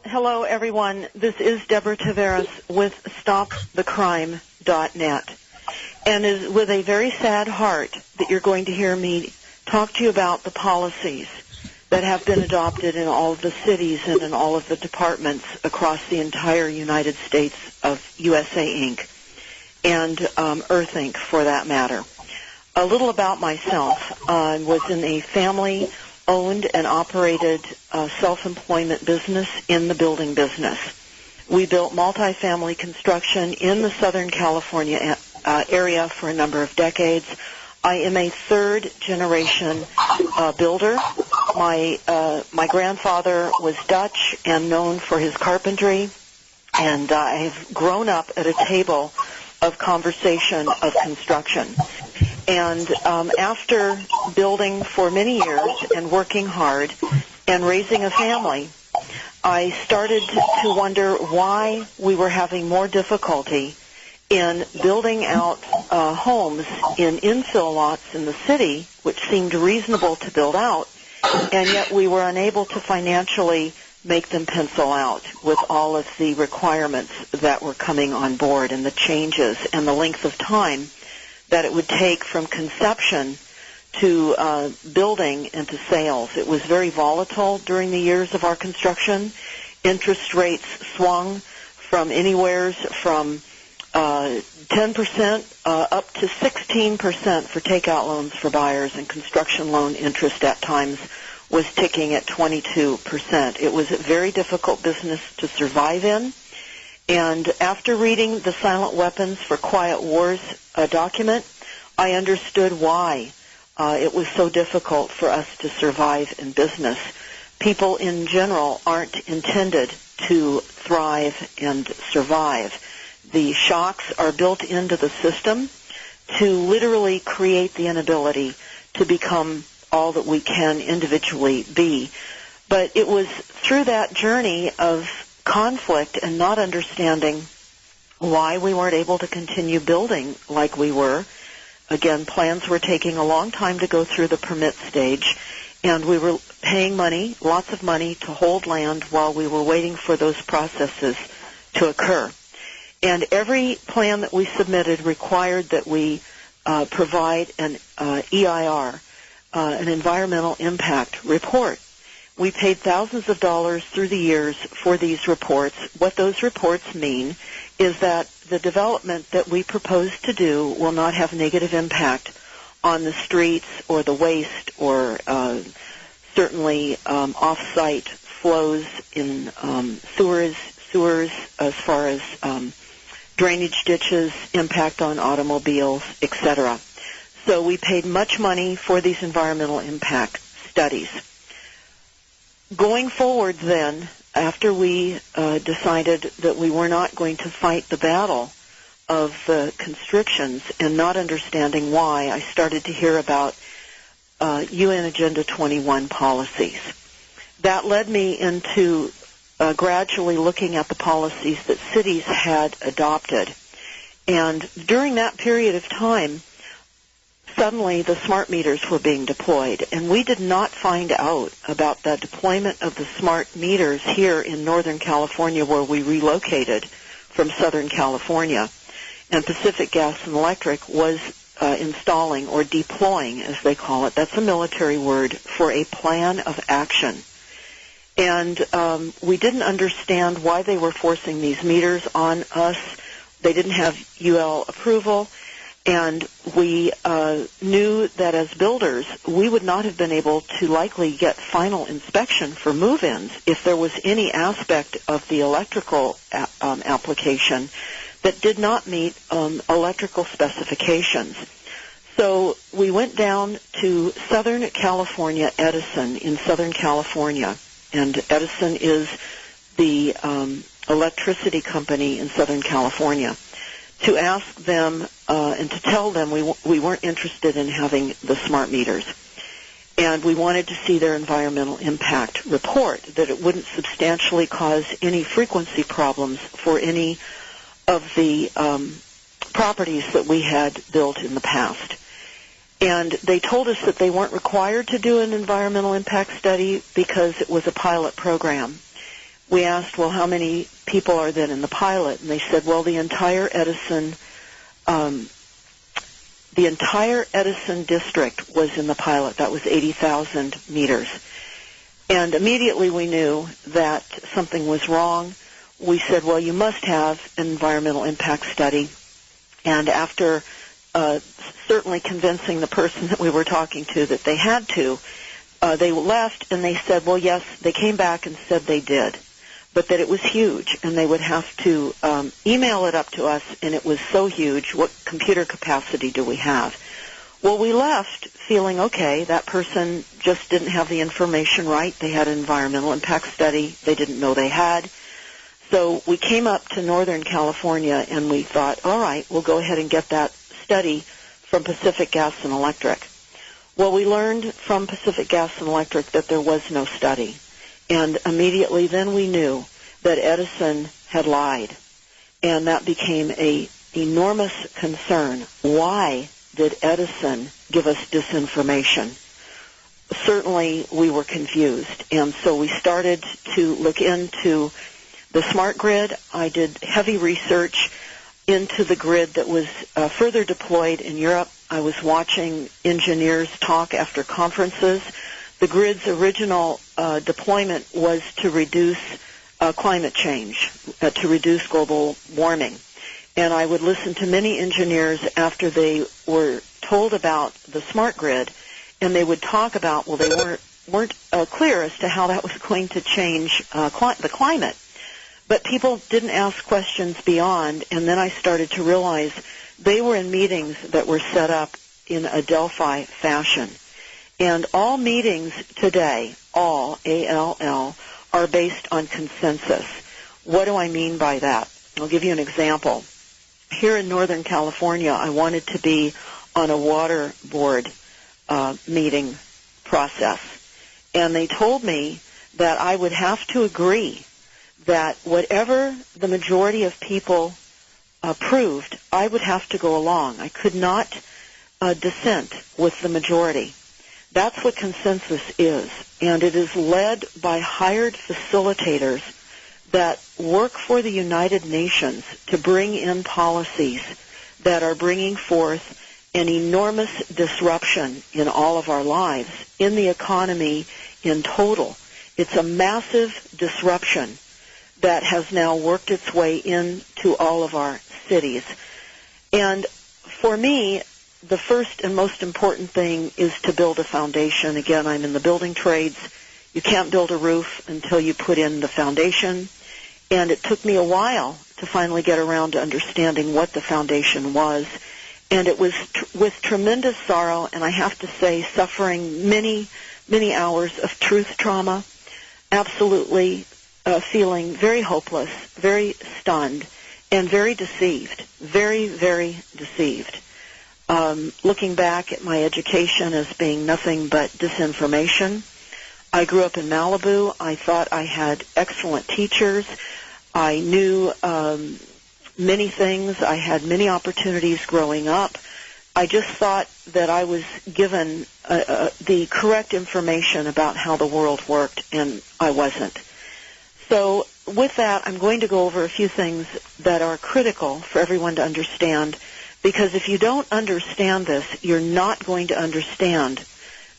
Hello, everyone. This is Deborah Travares with StopTheCrime.net, and is with a very sad heart that you're going to hear me talk to you about the policies that have been adopted in all of the cities and in all of the departments across the entire United States of USA Inc. and Earth Inc. for that matter. A little about myself. I was in a family-owned and operated self-employment business in the building business. We built multifamily construction in the Southern California area for a number of decades. I am a third-generation builder. My grandfather was Dutch and known for his carpentry, and I've grown up at a table of conversation of construction. And after building for many years and working hard and raising a family, I started to wonder why we were having more difficulty in building out homes in infill lots in the city, which seemed reasonable to build out, and yet we were unable to financially make them pencil out with all of the requirements that were coming on board and the changes and the length of time that it would take from conception to building and to sales. It was very volatile during the years of our construction. Interest rates swung from anywhere from 10% up to 16% for takeout loans for buyers, and construction loan interest at times was ticking at 22%. It was a very difficult business to survive in. And after reading the Silent Weapons for Quiet Wars document, I understood why it was so difficult for us to survive in business. People in general aren't intended to thrive and survive. The shocks are built into the system to literally create the inability to become all that we can individually be. But it was through that journey of conflict and not understanding why we weren't able to continue building like we were. Again, plans were taking a long time to go through the permit stage, and we were paying money, lots of money, to hold land while we were waiting for those processes to occur. And every plan that we submitted required that we provide an EIR, an environmental impact report. We paid thousands of dollars through the years for these reports. What those reports mean is that the development that we propose to do will not have negative impact on the streets or the waste or certainly off-site flows in sewers as far as drainage ditches, impact on automobiles, etc. So we paid much money for these environmental impact studies. Going forward then, after we decided that we were not going to fight the battle of the constrictions and not understanding why, I started to hear about UN Agenda 21 policies. That led me into gradually looking at the policies that cities had adopted. And during that period of time, suddenly the smart meters were being deployed, and we did not find out about the deployment of the smart meters here in Northern California, where we relocated from Southern California. And Pacific Gas and Electric was installing, or deploying as they call it, that's a military word for a plan of action. And we didn't understand why they were forcing these meters on us. They didn't have UL approval. And we knew that as builders, we would not have been able to likely get final inspection for move-ins if there was any aspect of the electrical application that did not meet electrical specifications. So we went down to Southern California Edison in Southern California, and Edison is the electricity company in Southern California, to ask them and to tell them we weren't interested in having the smart meters. And we wanted to see their environmental impact report, that it wouldn't substantially cause any frequency problems for any of the properties that we had built in the past. And they told us that they weren't required to do an environmental impact study because it was a pilot program. we asked, well, how many people are then in the pilot? And they said, well, the entire Edison district was in the pilot. That was 80,000 meters. And immediately we knew that something was wrong. We said, well, you must have an environmental impact study. And after certainly convincing the person that we were talking to that they had to, they left and they said, well, yes, they came back and said they did, but that it was huge and they would have to email it up to us, and it was so huge, what computer capacity do we have? Well, we left feeling, okay, that person just didn't have the information right. They had an environmental impact study they didn't know they had. So we came up to Northern California and we thought, all right, we'll go ahead and get that study from Pacific Gas and Electric. Well, we learned from Pacific Gas and Electric that there was no study. And immediately then we knew that Edison had lied. And that became an enormous concern. Why did Edison give us disinformation? Certainly we were confused. And so we started to look into the smart grid. I did heavy research into the grid that was further deployed in Europe. I was watching engineers talk after conferences. The grid's original deployment was to reduce climate change, to reduce global warming. And I would listen to many engineers after they were told about the smart grid, and they would talk about, well, they weren't clear as to how that was going to change the climate. But people didn't ask questions beyond, and then I started to realize they were in meetings that were set up in a Delphi fashion. And all meetings today, all, A-L-L, are based on consensus. What do I mean by that? I'll give you an example. Here in Northern California, I wanted to be on a water board meeting process. And they told me that I would have to agree that whatever the majority of people approved, I would have to go along. I could not dissent with the majority. That's what consensus is, and it is led by hired facilitators that work for the United Nations to bring in policies that are bringing forth an enormous disruption in all of our lives, in the economy in total. It's a massive disruption that has now worked its way into all of our cities. And for me, the first and most important thing is to build a foundation. Again, I'm in the building trades. You can't build a roof until you put in the foundation. And it took me a while to finally get around to understanding what the foundation was. And it was with tremendous sorrow, and I have to say, suffering many, many hours of truth trauma, absolutely feeling very hopeless, very stunned, and very deceived, very, very deceived. Looking back at my education as being nothing but disinformation. I grew up in Malibu. I thought I had excellent teachers. I knew many things. I had many opportunities growing up. I just thought that I was given the correct information about how the world worked, and I wasn't. So with that, I'm going to go over a few things that are critical for everyone to understand, because if you don't understand this, you're not going to understand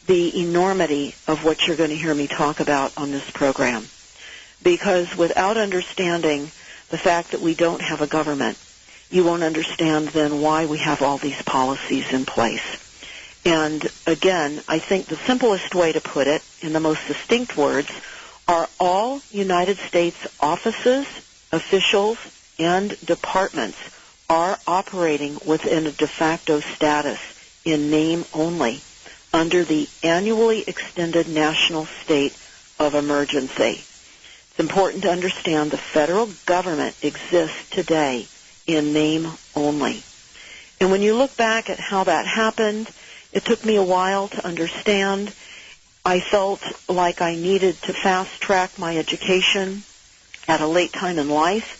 the enormity of what you're going to hear me talk about on this program. Because without understanding the fact that we don't have a government, you won't understand then why we have all these policies in place. And again, I think the simplest way to put it, in the most succinct words, are all United States offices, officials, and departments are operating within a de facto status in name only under the annually extended national state of emergency. It's important to understand the federal government exists today in name only. And when you look back at how that happened, it took me a while to understand. I felt like I needed to fast-track my education at a late time in life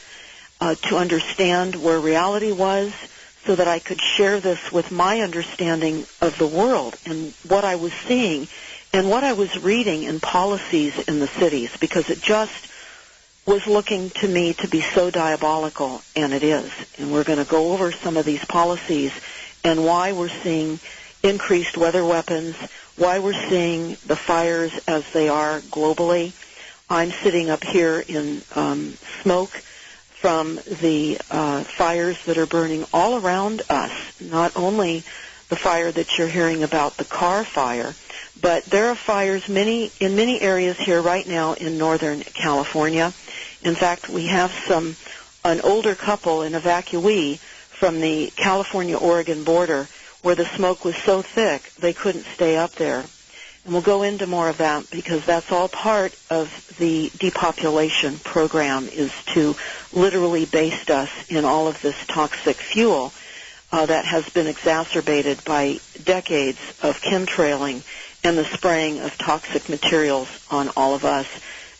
to understand where reality was so that I could share this with my understanding of the world and what I was seeing and what I was reading in policies in the cities, because it just was looking to me to be so diabolical, and it is. And we're going to go over some of these policies and why we're seeing increased weather weapons, why we're seeing the fires as they are globally. I'm sitting up here in smoke from the fires that are burning all around us, not only the fire that you're hearing about, the car fire, but there are fires in many areas here right now in Northern California. In fact, we have an older couple, an evacuee from the California-Oregon border, where the smoke was so thick they couldn't stay up there. And we'll go into more of that because that's all part of the depopulation program, is to literally baste us in all of this toxic fuel that has been exacerbated by decades of chemtrailing and the spraying of toxic materials on all of us.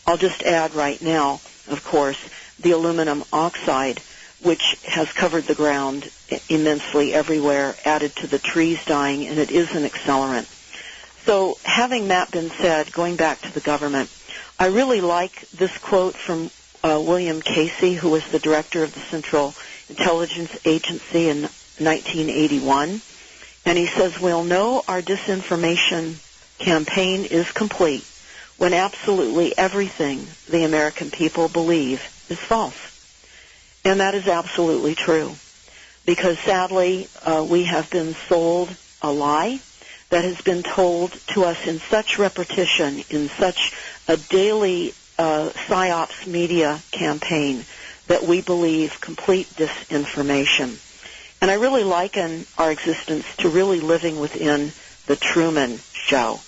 I'll just add right now, of course, the aluminum oxide, which has covered the ground immensely everywhere, added to the trees dying, and it is an accelerant. So having that been said, going back to the government, I really like this quote from William Casey, who was the director of the Central Intelligence Agency in 1981. And he says, "We'll know our disinformation campaign is complete when absolutely everything the American people believe is false." And that is absolutely true, because sadly we have been sold a lie that has been told to us in such repetition, in such a daily psyops media campaign, that we believe complete disinformation. And I really liken our existence to really living within the Truman Show.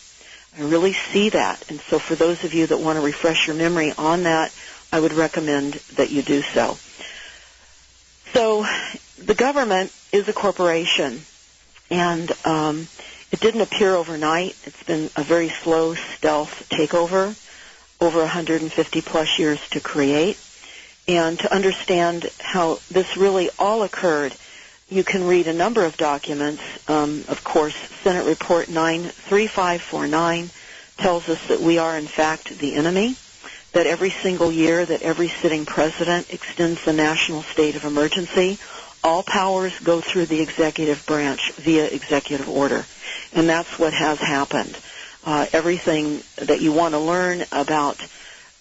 I really see that. And so for those of you that want to refresh your memory on that, I would recommend that you do so. So the government is a corporation, and it didn't appear overnight. It's been a very slow, stealth takeover, over 150-plus years to create. And to understand how this really all occurred, you can read a number of documents. Of course, Senate Report 93549 tells us that we are, in fact, the enemy, that every single year that every sitting president extends the national state of emergency, all powers go through the executive branch via executive order. And that's what has happened. Everything that you want to learn about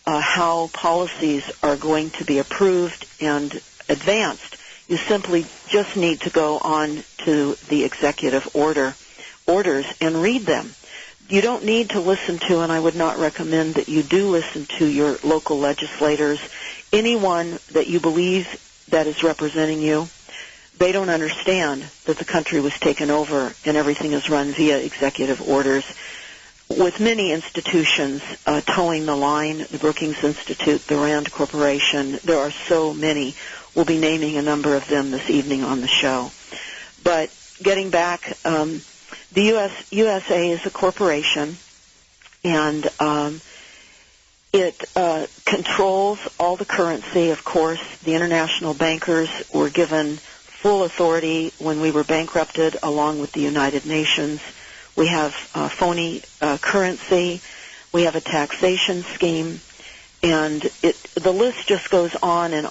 how policies are going to be approved and advanced, you simply just need to go on to the executive orders and read them. You don't need to listen to, and I would not recommend that you do listen to, your local legislators, anyone that you believe that is representing you. They don't understand that the country was taken over and everything is run via executive orders, with many institutions towing the line, the Brookings Institute, the Rand Corporation. There are so many. We'll be naming a number of them this evening on the show. But getting back, the USA is a corporation, and it controls all the currency, of course. The international bankers were given full authority when we were bankrupted, along with the United Nations. We have phony currency. We have a taxation scheme. And the list just goes on, and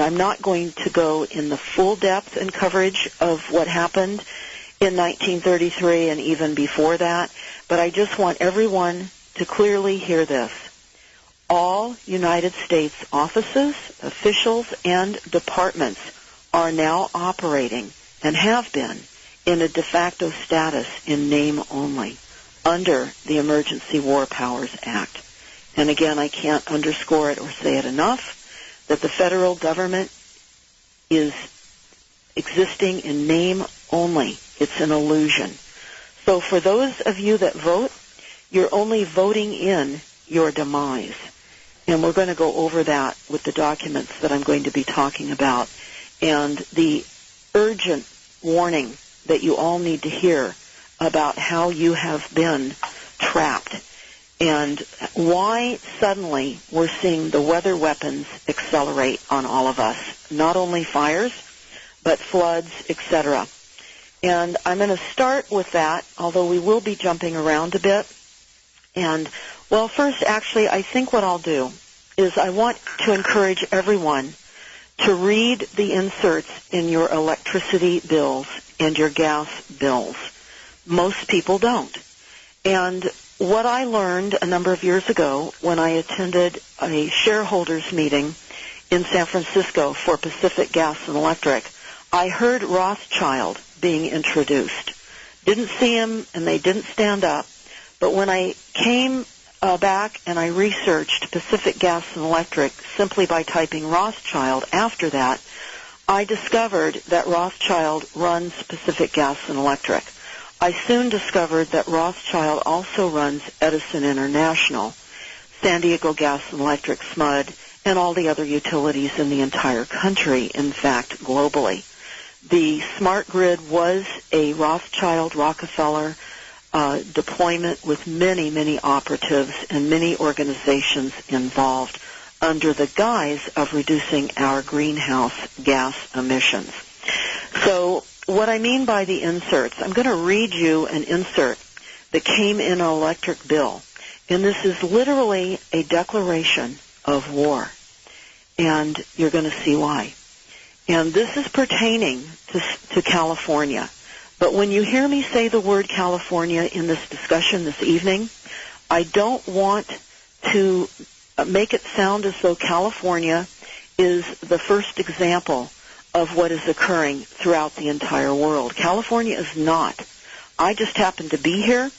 I'm not going to go in the full depth and coverage of what happened in 1933 and even before that, but I just want everyone to clearly hear this. All United States offices, officials, and departments are now operating, and have been, in a de facto status in name only, under the Emergency War Powers Act. And again, I can't underscore it or say it enough, that the federal government is existing in name only. It's an illusion. So for those of you that vote, you're only voting in your demise. And we're going to go over that with the documents that I'm going to be talking about, and the urgent warning that you all need to hear about how you have been trapped, and why suddenly we're seeing the weather weapons accelerate on all of us, not only fires, but floods, etc. And I'm going to start with that, although we will be jumping around a bit. And, well, first, actually, I think what I'll do is I want to encourage everyone to read the inserts in your electricity bills and your gas bills. Most people don't. And what I learned a number of years ago when I attended a shareholders meeting in San Francisco for Pacific Gas and Electric, I heard Rothschild being introduced. Didn't see him, and they didn't stand up. But when I came back and I researched Pacific Gas and Electric simply by typing Rothschild after that, I discovered that Rothschild runs Pacific Gas and Electric. I soon discovered that Rothschild also runs Edison International, San Diego Gas and Electric, SMUD, and all the other utilities in the entire country, in fact, globally. The smart grid was a Rothschild Rockefeller deployment with many, many operatives and many organizations involved under the guise of reducing our greenhouse gas emissions. So what I mean by the inserts, I'm going to read you an insert that came in an electric bill. And this is literally a declaration of war. And you're going to see why. And this is pertaining to California. But when you hear me say the word California in this discussion this evening, I don't want to make it sound as though California is the first example of what is occurring throughout the entire world. California is not. I just happen to be here.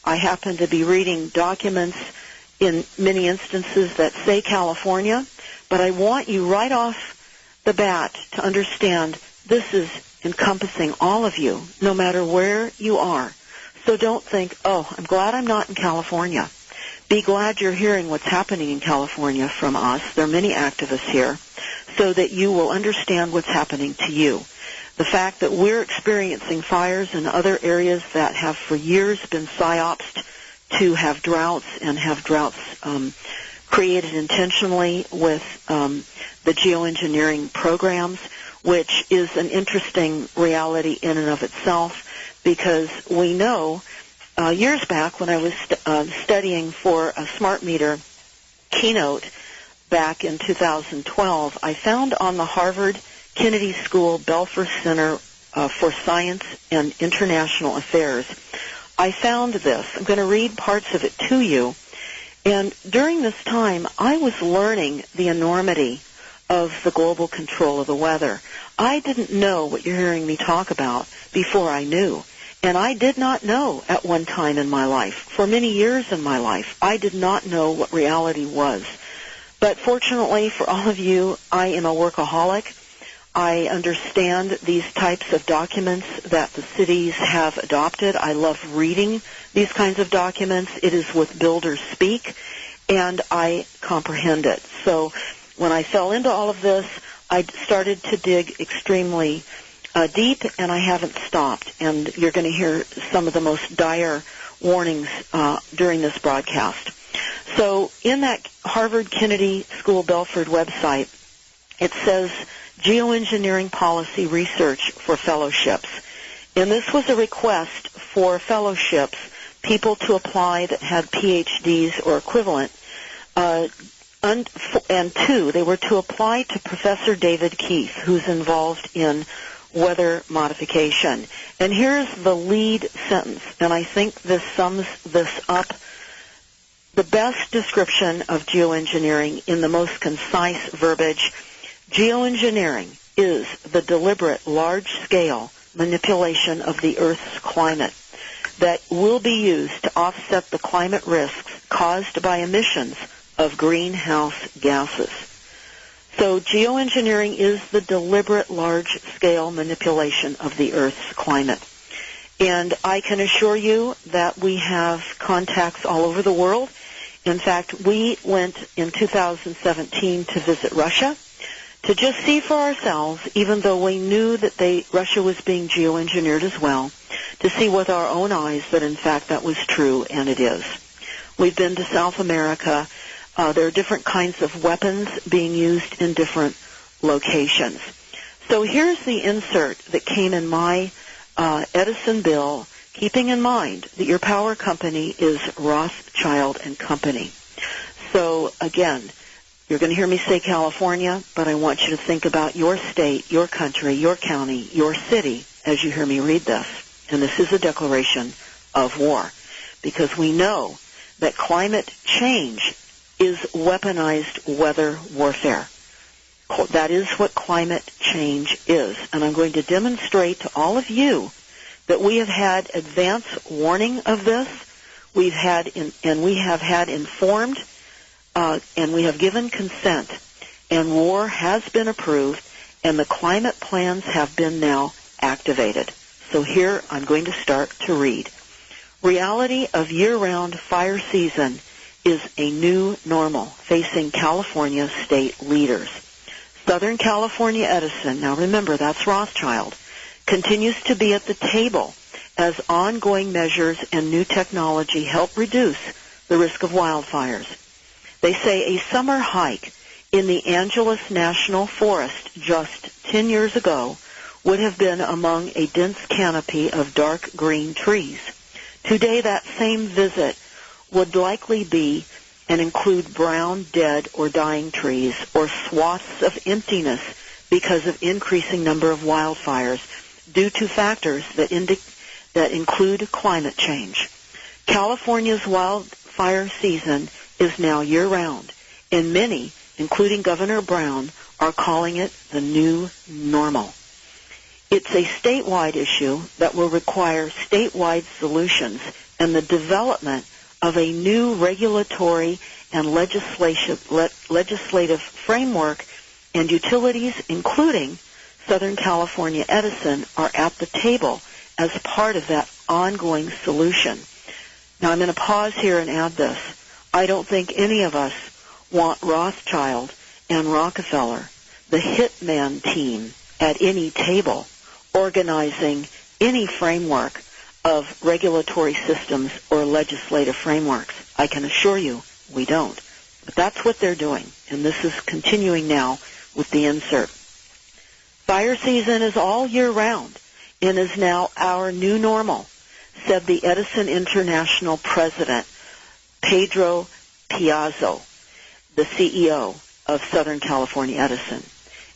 I happen to be reading documents in many instances that say California, but I want you right off the bat to understand this is encompassing all of you, no matter where you are. So don't think, oh, I'm glad I'm not in California. Be glad you're hearing what's happening in California from us. There are many activists here, so that you will understand what's happening to you. The fact that we're experiencing fires in other areas that have for years been psyopsed to have droughts and have droughts created intentionally with the geoengineering programs, which is an interesting reality in and of itself, because we know years back when I was studying for a smart meter keynote back in 2012, I found on the Harvard Kennedy School Belfer Center for Science and International Affairs, I found this. I'm going to read parts of it to you. And during this time, I was learning the enormity of the global control of the weather. I didn't know what you're hearing me talk about before I knew. And I did not know at one time in my life. For many years in my life, I did not know what reality was. But fortunately for all of you, I am a workaholic. I understand these types of documents that the cities have adopted. I love reading these kinds of documents. It is with builders speak, and I comprehend it. So when I fell into all of this, I started to dig extremely deep, and I haven't stopped. And you're going to hear some of the most dire warnings during this broadcast. So in that Harvard Kennedy School Belford website, it says Geoengineering Policy Research for Fellowships. And this was a request for fellowships, people to apply that had PhDs or equivalent. And two, they were to apply to Professor David Keith, who's involved in weather modification. And here's the lead sentence, and I think this sums this up. The best description of geoengineering in the most concise verbiage: geoengineering is the deliberate large-scale manipulation of the Earth's climate that will be used to offset the climate risks caused by emissions of greenhouse gases. So geoengineering is the deliberate large-scale manipulation of the Earth's climate. And I can assure you that we have contacts all over the world. In fact, we went in 2017 to visit Russia to just see for ourselves, even though we knew that Russia was being geoengineered as well, to see with our own eyes that in fact that was true, and it is. We've been to South America. There are different kinds of weapons being used in different locations. So here's the insert that came in my Edison bill, keeping in mind that your power company is Rothschild and Company. So again, You're going to hear me say California, but I want you to think about your state, your country, your county, your city as you hear me read this. And this is a declaration of war, because we know that climate change is weaponized weather warfare. That is what climate change is. And I'm going to demonstrate to all of you that we have had advance warning of this. We have had informed, and we have given consent, and war has been approved, and the climate plans have been now activated. So here I'm going to start to read. Reality of year-round fire season is a new normal facing California state leaders. Southern California Edison, now remember that's Rothschild, continues to be at the table as ongoing measures and new technology help reduce the risk of wildfires. They say a summer hike in the Angeles National Forest just 10 years ago would have been among a dense canopy of dark green trees. Today, that same visit would likely be and include brown, dead, or dying trees, or swaths of emptiness because of increasing number of wildfires due to factors that include climate change. California's wildfire season is now year-round, and many, including Governor Brown, are calling it the new normal. It's a statewide issue that will require statewide solutions and the development of a new regulatory and legislative framework, and utilities, including Southern California Edison, are at the table as part of that ongoing solution. Now I'm going to pause here and add this. I don't think any of us want Rothschild and Rockefeller, the hitman team, at any table organizing any framework of regulatory systems or legislative frameworks. I can assure you we don't. But that's what they're doing, and this is continuing now with the insert. Fire season is all year round and is now our new normal, said the Edison International president, Pedro Piazzo, the CEO of Southern California Edison.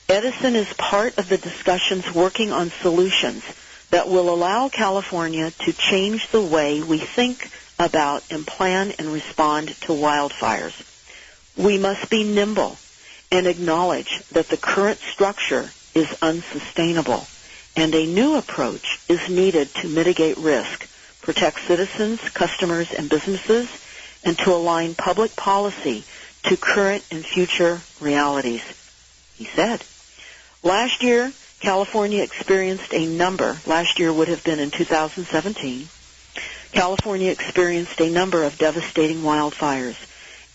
Edison is part of the discussions working on solutions that will allow California to change the way we think about and plan and respond to wildfires. We must be nimble and acknowledge that the current structure is unsustainable, and a new approach is needed to mitigate risk, protect citizens, customers, and businesses, and to align public policy to current and future realities, he said. Last year, California experienced last year would have been in 2017, California experienced a number of devastating wildfires,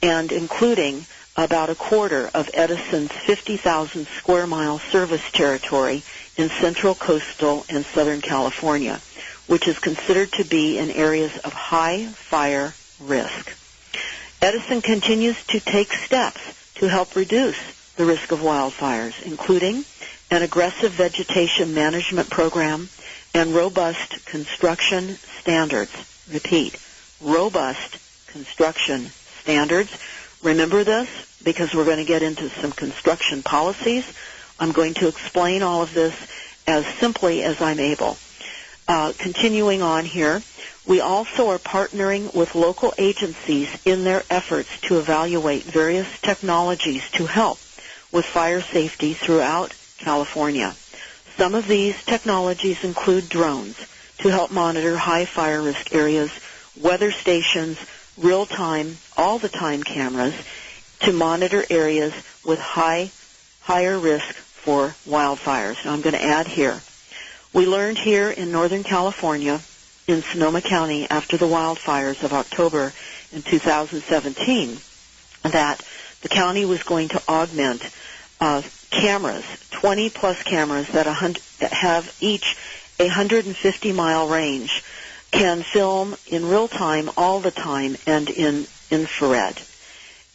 and including about a quarter of Edison's 50,000 square mile service territory in central, coastal, and Southern California, which is considered to be in areas of high fire risk. Edison continues to take steps to help reduce the risk of wildfires, including an aggressive vegetation management program and robust construction standards. Repeat, robust construction standards. Remember this because we're going to get into some construction policies. I'm going to explain all of this as simply as I'm able. Continuing on here, we also are partnering with local agencies in their efforts to evaluate various technologies to help with fire safety throughout California. Some of these technologies include drones to help monitor high fire risk areas, weather stations, real-time, all-the-time cameras to monitor areas with higher risk for wildfires. Now I'm going to add here, we learned here in Northern California, in Sonoma County, after the wildfires of October in 2017, that the county was going to augment cameras, 20-plus cameras that have each a 150-mile range, can film in real time, all the time, and in infrared.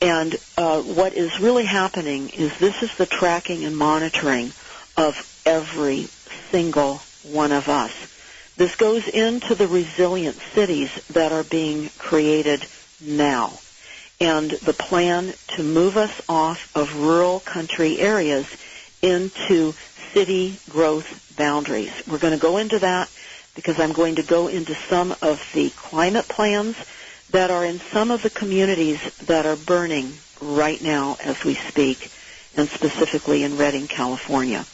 And what is really happening is this is the tracking and monitoring of every single one of us. This goes into the resilient cities that are being created now. and the plan to move us off of rural country areas into city growth boundaries. We're going to go into that because I'm going to go into some of the climate plans that are in some of the communities that are burning right now as we speak, and specifically in Redding, California.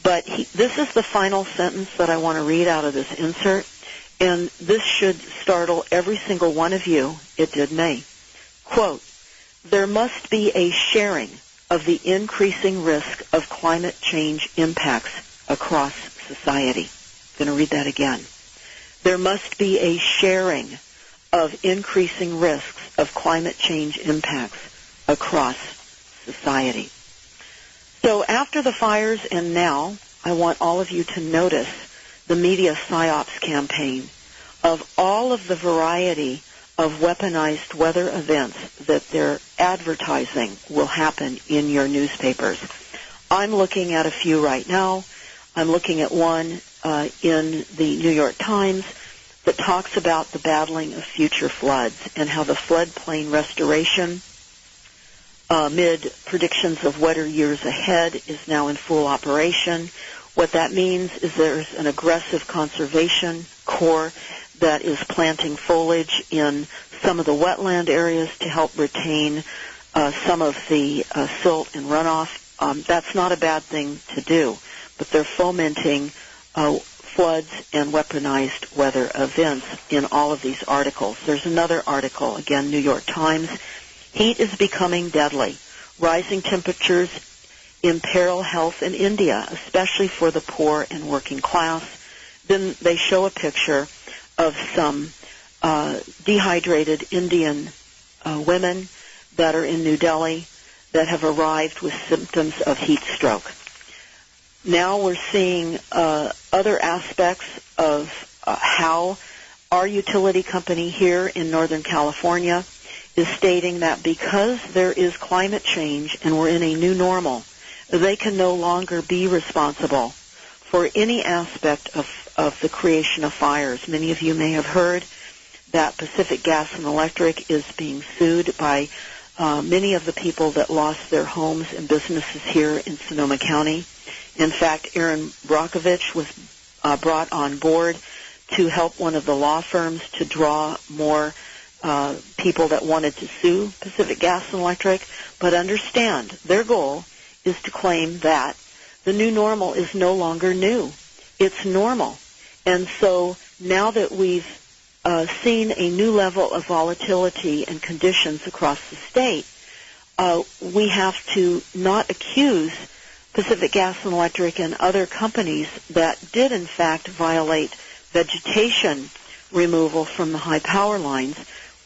But this is the final sentence that I want to read out of this insert, and this should startle every single one of you. It did me. Quote, "There must be a sharing of the increasing risk of climate change impacts across society." I'm going to read that again. There must be a sharing of increasing risks of climate change impacts across society. So after the fires and now, I want all of you to notice the media psyops campaign of all of the variety of weaponized weather events that they're advertising will happen in your newspapers. I'm looking at a few right now. I'm looking at one in the New York Times that talks about the battling of future floods and how the floodplain restoration amid predictions of wetter years ahead is now in full operation. What that means is there's an aggressive conservation corps that is planting foliage in some of the wetland areas to help retain some of the silt and runoff. That's not a bad thing to do, but they're fomenting floods and weaponized weather events in all of these articles. There's another article, again, New York Times. Heat is becoming deadly. Rising temperatures imperil health in India, especially for the poor and working class. Then they show a picture of some dehydrated Indian women that are in New Delhi that have arrived with symptoms of heat stroke. Now we're seeing other aspects of how our utility company here in Northern California is stating that because there is climate change and we're in a new normal, they can no longer be responsible for any aspect of the creation of fires. Many of you may have heard that Pacific Gas and Electric is being sued by many of the people that lost their homes and businesses here in Sonoma County. In fact, Aaron Brockovich was brought on board to help one of the law firms to draw more people that wanted to sue Pacific Gas and Electric. But understand, their goal is to claim that the new normal is no longer new. It's normal. And so now that we've seen a new level of volatility and conditions across the state, we have to not accuse Pacific Gas and Electric and other companies that did in fact violate vegetation removal from the high power lines,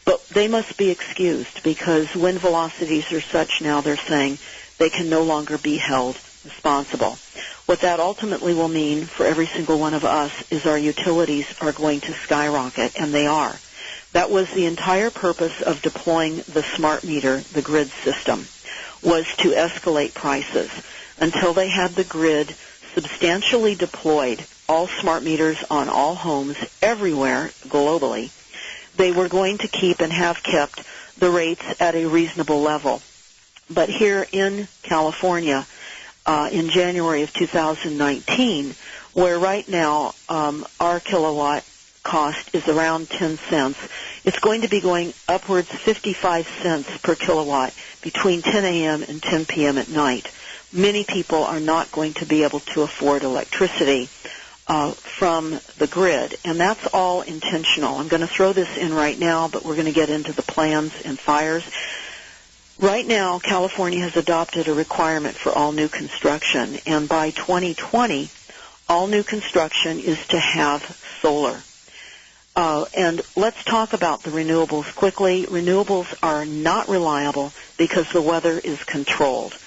but they must be excused because wind velocities are such now they're saying they can no longer be held responsible. What that ultimately will mean for every single one of us is our utilities are going to skyrocket, and they are. That was the entire purpose of deploying the smart meter, the grid system, was to escalate prices until they had the grid substantially deployed, all smart meters on all homes everywhere globally. They were going to keep and have kept the rates at a reasonable level. But here in California, in January of 2019, where right now our kilowatt cost is around 10 cents, it's going to be going upwards 55 cents per kilowatt between 10 a.m. and 10 p.m. at night. Many people are not going to be able to afford electricity from the grid, and that's all intentional. I'm going to throw this in right now, but we're going to get into the plans and fires. Right now, California has adopted a requirement for all new construction, and by 2020, all new construction is to have solar. And let's talk about the renewables quickly. Renewables are not reliable because the weather is controlled.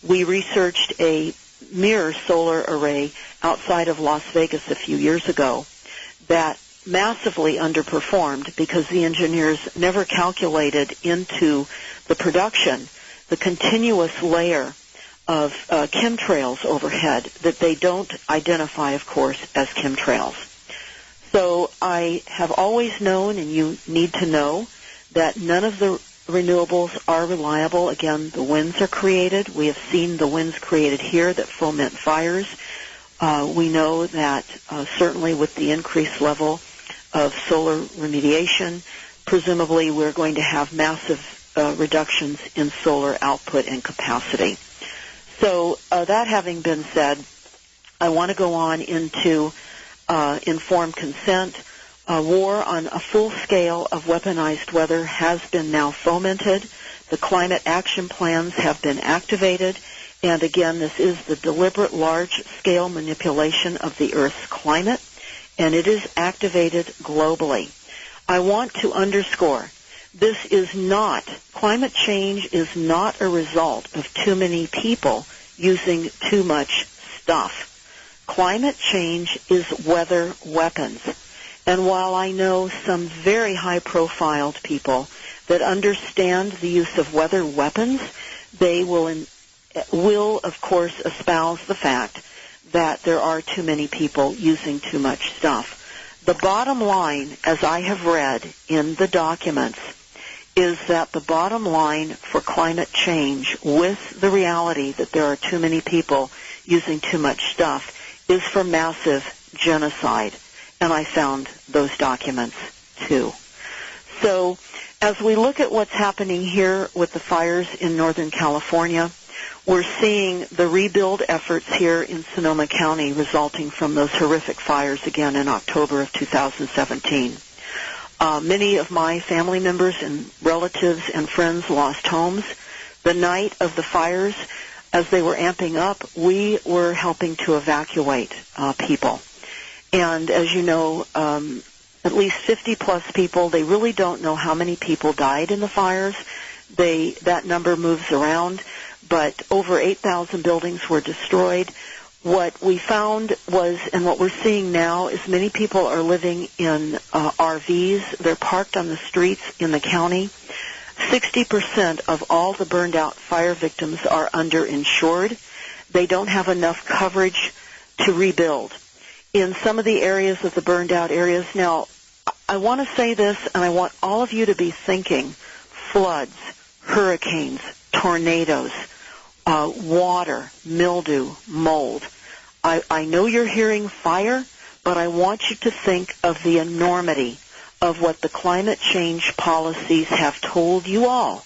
We researched a mirror solar array outside of Las Vegas a few years ago that massively underperformed because the engineers never calculated into the production the continuous layer of chemtrails overhead that they don't identify, of course, as chemtrails. So I have always known, and you need to know, that none of the renewables are reliable. Again, the winds are created. We have seen the winds created here that foment fires. We know that certainly with the increased level of solar remediation, presumably we're going to have massive reductions in solar output and capacity. So that having been said, I want to go on into informed consent. War on a full scale of weaponized weather has been now fomented. The climate action plans have been activated. And again, this is the deliberate large-scale manipulation of the Earth's climate, and it is activated globally. I want to underscore, this is not, climate change is not a result of too many people using too much stuff. Climate change is weather weapons. And while I know some very high-profiled people that understand the use of weather weapons, they will, of course, espouse the fact that there are too many people using too much stuff. The bottom line, as I have read in the documents, is that the bottom line for climate change, with the reality that there are too many people using too much stuff, is for massive genocide. And I found those documents, too. So as we look at what's happening here with the fires in Northern California, we're seeing the rebuild efforts here in Sonoma County resulting from those horrific fires again in October of 2017. Many of my family members and relatives and friends lost homes. The night of the fires, as they were amping up, we were helping to evacuate people. And as you know, at least 50-plus people, they really don't know how many people died in the fires. That number moves around, but over 8,000 buildings were destroyed. What we found was, and what we're seeing now, is many people are living in RVs. They're parked on the streets in the county. 60% of all the burned-out fire victims are underinsured. They don't have enough coverage to rebuild. In some of the areas of the burned-out areas, now, I want to say this, and I want all of you to be thinking: floods, hurricanes, tornadoes, water, mildew, mold. I know you're hearing fire, but I want you to think of the enormity of what the climate change policies have told you all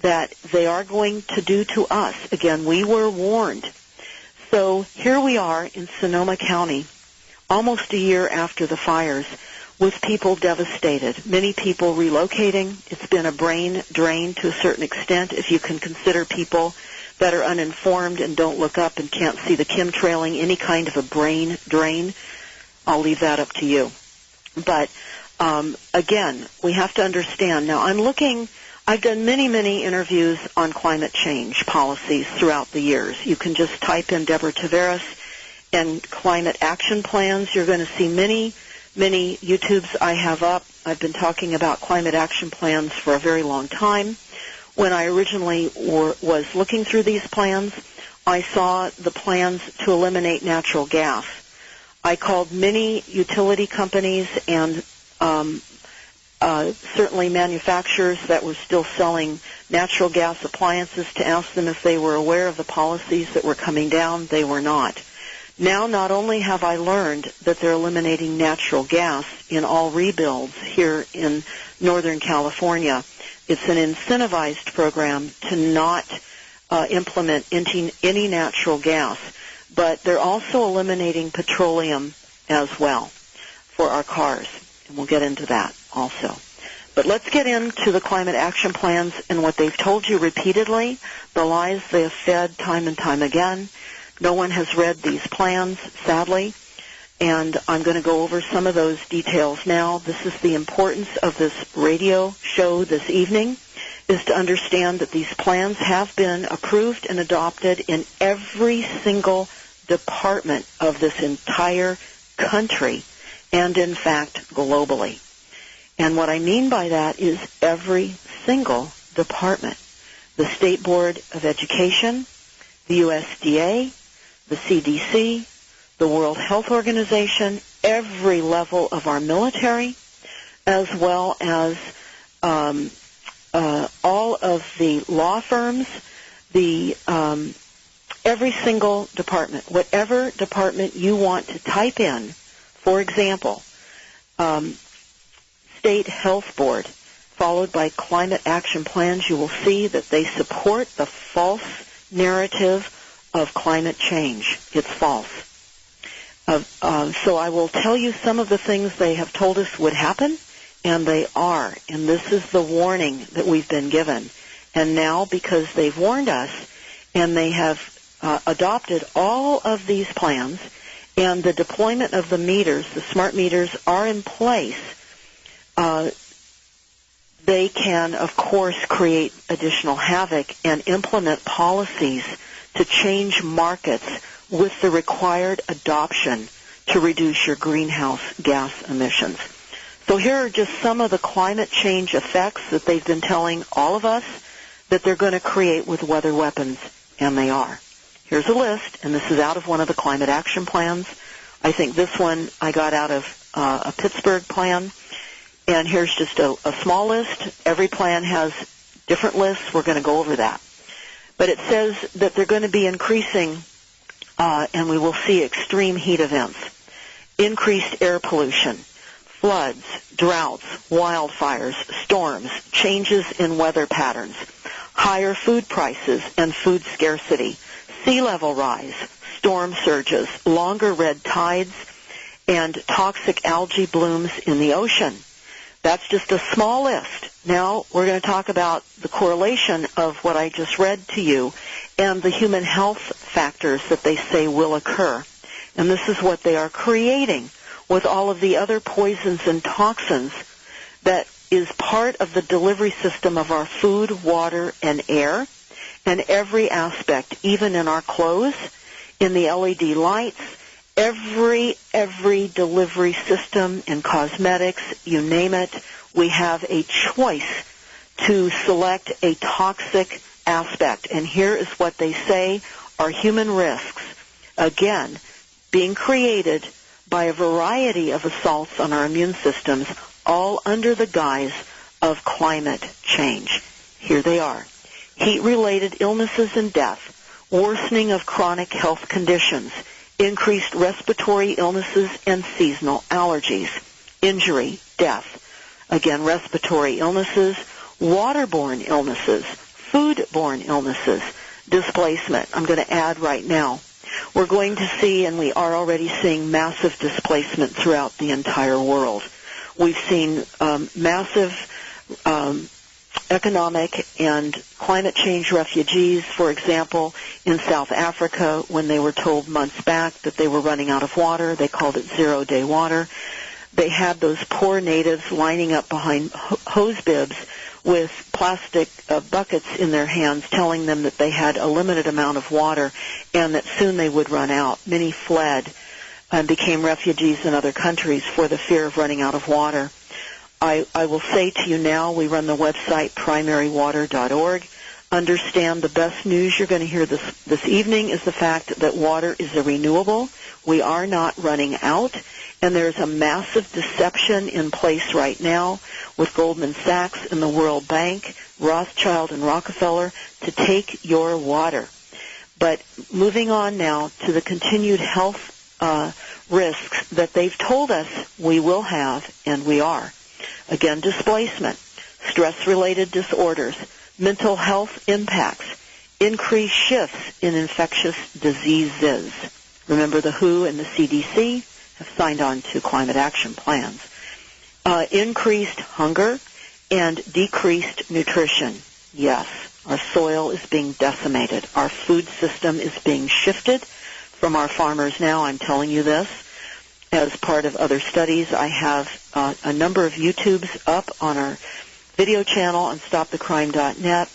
that they are going to do to us. Again, we were warned. So here we are in Sonoma County, almost a year after the fires, with people devastated, many people relocating. It's been a brain drain to a certain extent, if you can consider people that are uninformed and don't look up and can't see the chemtrailing any kind of a brain drain. I'll leave that up to you. But again, we have to understand. Now, I've done many, many interviews on climate change policies throughout the years. You can just type in Deborah Travares and climate action plans. You're going to see many YouTubes I have up. I've been talking about climate action plans for a very long time. When I originally was looking through these plans, I saw the plans to eliminate natural gas. I called many utility companies and certainly manufacturers that were still selling natural gas appliances to ask them if they were aware of the policies that were coming down. They were not. Now, not only have I learned that they're eliminating natural gas in all rebuilds here in Northern California, it's an incentivized program to not implement any natural gas, but they're also eliminating petroleum as well for our cars, and we'll get into that also. But let's get into the climate action plans and what they've told you repeatedly, the lies they have fed time and time again. No one has read these plans, sadly, and I'm going to go over some of those details now. This is the importance of this radio show this evening, is to understand that these plans have been approved and adopted in every single department of this entire country, and in fact, globally. And what I mean by that is every single department. The State Board of Education, the USDA, the CDC, the World Health Organization, every level of our military, as well as all of the law firms, every single department, whatever department you want to type in. For example, State Health Board, followed by climate action plans, you will see that they support the false narrative of climate change. It's false. So I will tell you some of the things they have told us would happen, and they are. And this is the warning that we've been given. And now, because they've warned us, and they have adopted all of these plans, and the deployment of the meters, the smart meters, are in place, they can, of course, create additional havoc and implement policies to change markets with the required adoption to reduce your greenhouse gas emissions. So here are just some of the climate change effects that they've been telling all of us that they're going to create with weather weapons, and they are. Here's a list, and this is out of one of the climate action plans. I think this one I got out of a Pittsburgh plan. And here's just a small list. Every plan has different lists. We're going to go over that. But it says that they're going to be increasing, and we will see extreme heat events, increased air pollution, floods, droughts, wildfires, storms, changes in weather patterns, higher food prices and food scarcity, sea level rise, storm surges, longer red tides, and toxic algae blooms in the ocean. That's just a small list. Now we're going to talk about the correlation of what I just read to you and the human health factors that they say will occur. And this is what they are creating with all of the other poisons and toxins that is part of the delivery system of our food, water, and air, and every aspect, even in our clothes, in the LED lights, every delivery system in cosmetics, you name it, we have a choice to select a toxic aspect. And here is what they say are human risks, again, being created by a variety of assaults on our immune systems, all under the guise of climate change. Here they are. Heat-related illnesses and death, worsening of chronic health conditions, increased respiratory illnesses and seasonal allergies, injury, death, again, respiratory illnesses, waterborne illnesses, foodborne illnesses, displacement. I'm going to add right now. We're going to see, and we are already seeing, massive displacement throughout the entire world. We've seen massive economic and climate change refugees, for example, in South Africa, when they were told months back that they were running out of water. They called it zero-day water. They had those poor natives lining up behind hose bibs with plastic buckets in their hands, telling them that they had a limited amount of water and that soon they would run out. Many fled and became refugees in other countries for the fear of running out of water. I will say to you now, we run the website primarywater.org. Understand the best news you're going to hear this evening is the fact that water is a renewable. We are not running out, and there's a massive deception in place right now with Goldman Sachs and the World Bank, Rothschild and Rockefeller to take your water. But moving on now to the continued health risks that they've told us we will have, and we are. Again, displacement, stress-related disorders, mental health impacts, increased shifts in infectious diseases. Remember, the WHO and the CDC have signed on to climate action plans. Increased hunger and decreased nutrition. Yes, our soil is being decimated. Our food system is being shifted from our farmers now. I'm telling you this. As part of other studies, I have a number of YouTubes up on our video channel on stopthecrime.net.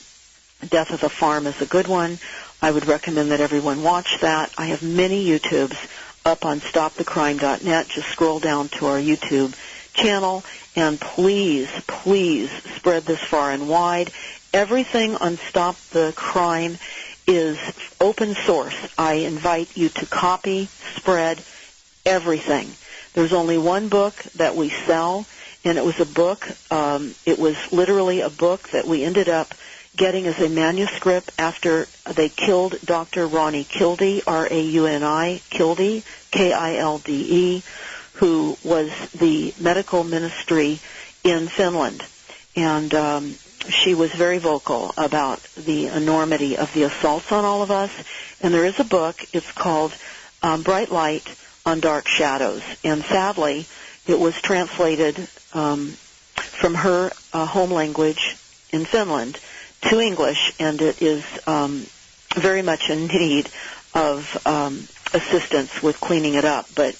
Death of a Farm is a good one. I would recommend that everyone watch that. I have many YouTubes up on stopthecrime.net. Just scroll down to our YouTube channel, and please, please spread this far and wide. Everything on Stop the Crime is open source. I invite you to copy, spread everything. There's only one book that we sell, and it was a book. It was literally a book that we ended up getting as a manuscript after they killed Dr. Ronnie Kilde, R-A-U-N-I, Kilde, K-I-L-D-E, who was the medical ministry in Finland. And she was very vocal about the enormity of the assaults on all of us. And there is a book. It's called Bright Light on Dark Shadows. And sadly, it was translated from her home language in Finland to English, and it is very much in need of assistance with cleaning it up. But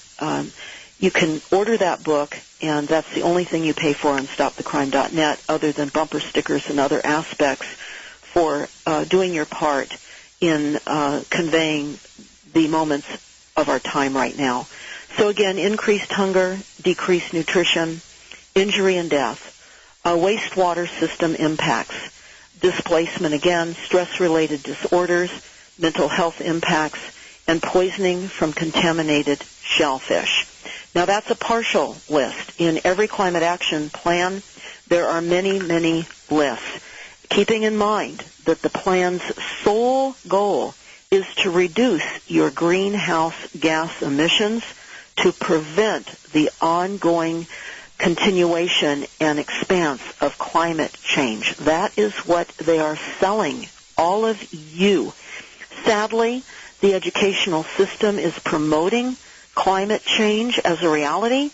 you can order that book, and that's the only thing you pay for on StopTheCrime.net, other than bumper stickers and other aspects for doing your part in conveying the moments of our time right now. So again, increased hunger, decreased nutrition, injury and death, wastewater system impacts, displacement again, stress-related disorders, mental health impacts, and poisoning from contaminated shellfish. Now that's a partial list. In every climate action plan, there are many, many lists. Keeping in mind that the plan's sole goal is to reduce your greenhouse gas emissions to prevent the ongoing continuation and expanse of climate change. That is what they are selling all of you. Sadly, the educational system is promoting climate change as a reality.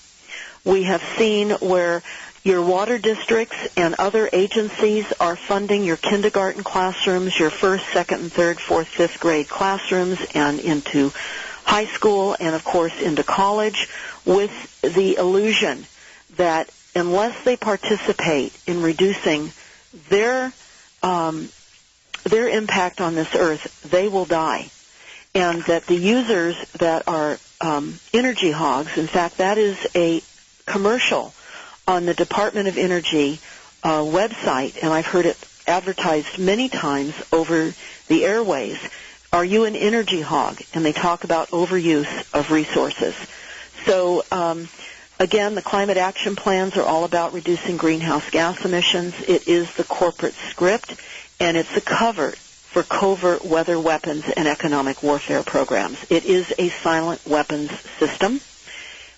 We have seen where your water districts and other agencies are funding your kindergarten classrooms, your first, second, and third, fourth, fifth grade classrooms, and into high school and, of course, into college, with the illusion that unless they participate in reducing their impact on this earth, they will die. And that the users that are energy hogs, in fact, that is a commercial on the Department of Energy website, and I've heard it advertised many times over the airways. Are you an energy hog? And they talk about overuse of resources. So, again, the climate action plans are all about reducing greenhouse gas emissions. It is the corporate script, and it's a cover for covert weather weapons and economic warfare programs. It is a silent weapons system.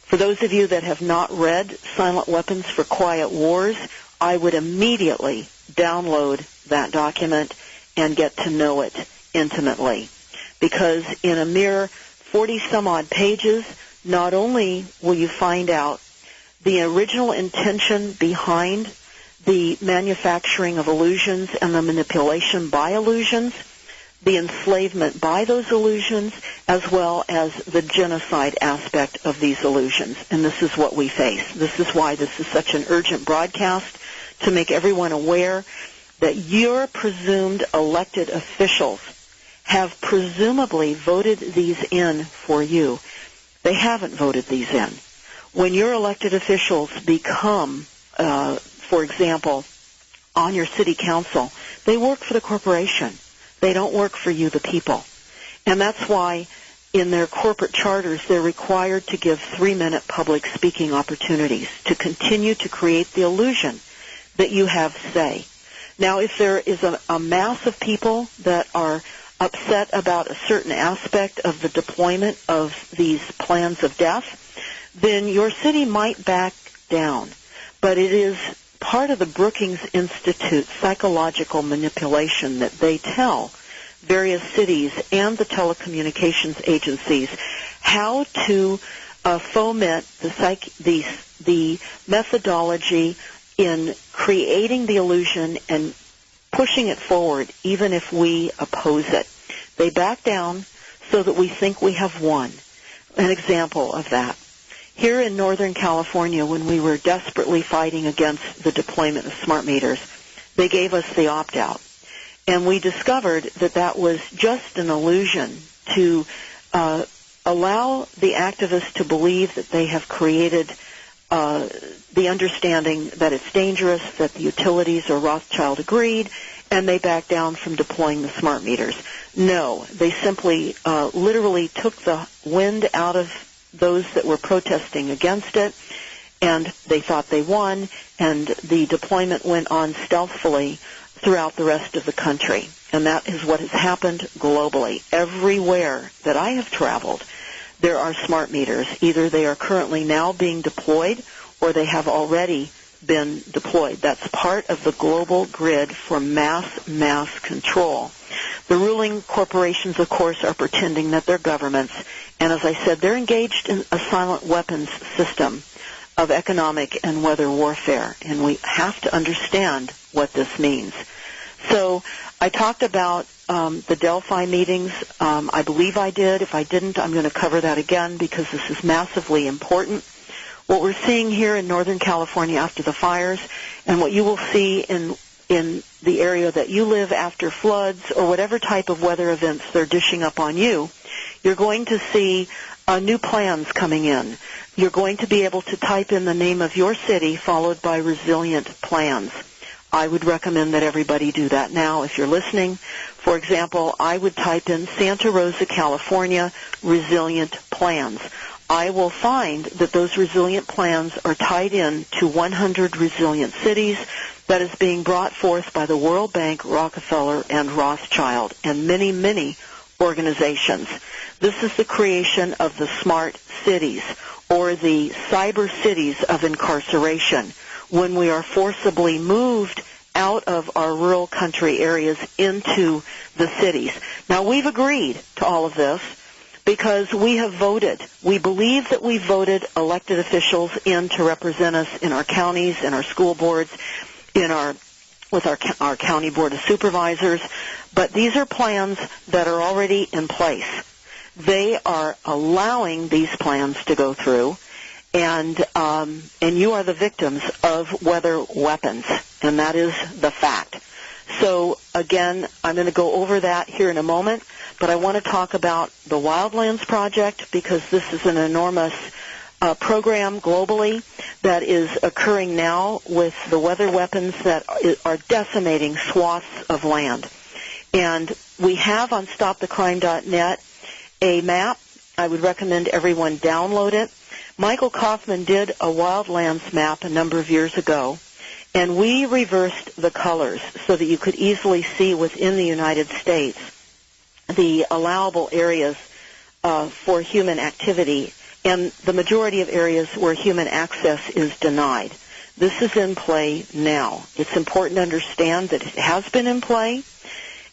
For those of you that have not read Silent Weapons for Quiet Wars, I would immediately download that document and get to know it intimately. Because in a mere 40-some-odd pages, not only will you find out the original intention behind the manufacturing of illusions and the manipulation by illusions, the enslavement by those illusions, as well as the genocide aspect of these illusions. And this is what we face. This is why this is such an urgent broadcast, to make everyone aware that your presumed elected officials have presumably voted these in for you. They haven't voted these in. When your elected officials become, for example, on your city council, they work for the corporation. They don't work for you, the people. And that's why in their corporate charters, they're required to give 3-minute public speaking opportunities to continue to create the illusion that you have say. Now, if there is a mass of people that are upset about a certain aspect of the deployment of these plans of death, then your city might back down. But it is part of the Brookings Institute psychological manipulation that they tell various cities and the telecommunications agencies how to foment the methodology in creating the illusion and pushing it forward, even if we oppose it. They back down so that we think we have won. An example of that. Here in Northern California, when we were desperately fighting against the deployment of smart meters, they gave us the opt-out. And we discovered that that was just an illusion to allow the activists to believe that they have created the understanding that it's dangerous, that the utilities are Rothschild agreed, and they back down from deploying the smart meters. No, they simply literally took the wind out of those that were protesting against it and they thought they won, and the deployment went on stealthily throughout the rest of the country. And that is what has happened globally. Everywhere that I have traveled, there are smart meters. Either they are currently now being deployed or they have already been deployed. That's part of the global grid for mass control. The ruling corporations, of course, are pretending that they're governments, and as I said, they're engaged in a silent weapons system of economic and weather warfare, and we have to understand what this means. So I talked about the Delphi meetings. I believe I did. If I didn't, I'm going to cover that again because this is massively important. What we're seeing here in Northern California after the fires, and what you will see in the area that you live after floods or whatever type of weather events they're dishing up on you, you're going to see new plans coming in. You're going to be able to type in the name of your city followed by resilient plans. I would recommend that everybody do that now if you're listening. For example, I would type in Santa Rosa, California, resilient plans. I will find that those resilient plans are tied in to 100 resilient cities that is being brought forth by the World Bank, Rockefeller, and Rothschild, and many, many organizations. This is the creation of the smart cities, or the cyber cities of incarceration, when we are forcibly moved out of our rural country areas into the cities. Now, we've agreed to all of this because we have voted. We believe that we voted elected officials in to represent us in our counties, in our school boards, with our county board of supervisors. But these are plans that are already in place. They are allowing these plans to go through, and you are the victims of weather weapons, and that is the fact. So, again, I'm going to go over that here in a moment, but I want to talk about the Wildlands Project because this is an enormous program globally that is occurring now with the weather weapons that are decimating swaths of land. And we have on StopTheCrime.net a map. I would recommend everyone download it. Michael Kaufman did a wildlands map a number of years ago, and we reversed the colors so that you could easily see within the United States the allowable areas for human activity and the majority of areas where human access is denied. This is in play now. It's important to understand that it has been in play,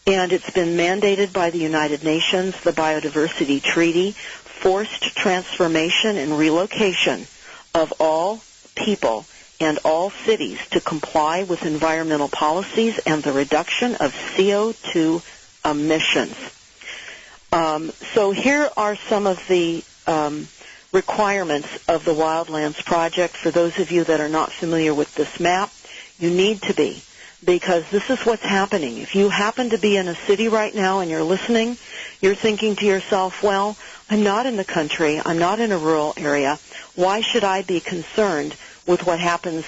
and it's been mandated by the United Nations, the Biodiversity Treaty, forced transformation and relocation of all people and all cities to comply with environmental policies and the reduction of CO2 emissions. So here are some of the requirements of the Wildlands Project. For those of you that are not familiar with this map, you need to be, because this is what's happening. If you happen to be in a city right now and you're listening, you're thinking to yourself, well, I'm not in the country, I'm not in a rural area, why should I be concerned with what happens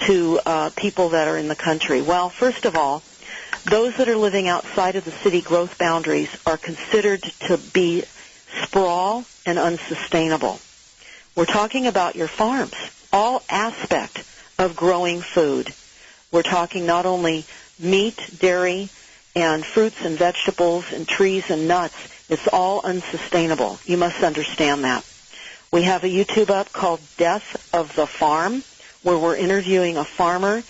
to people that are in the country? Well, first of all, those that are living outside of the city growth boundaries are considered to be sprawl and unsustainable. We're talking about your farms, all aspect of growing food. We're talking not only meat, dairy, and fruits and vegetables and trees and nuts. It's all unsustainable. You must understand that. We have a YouTube up called Death of the Farm, where we're interviewing a farmer.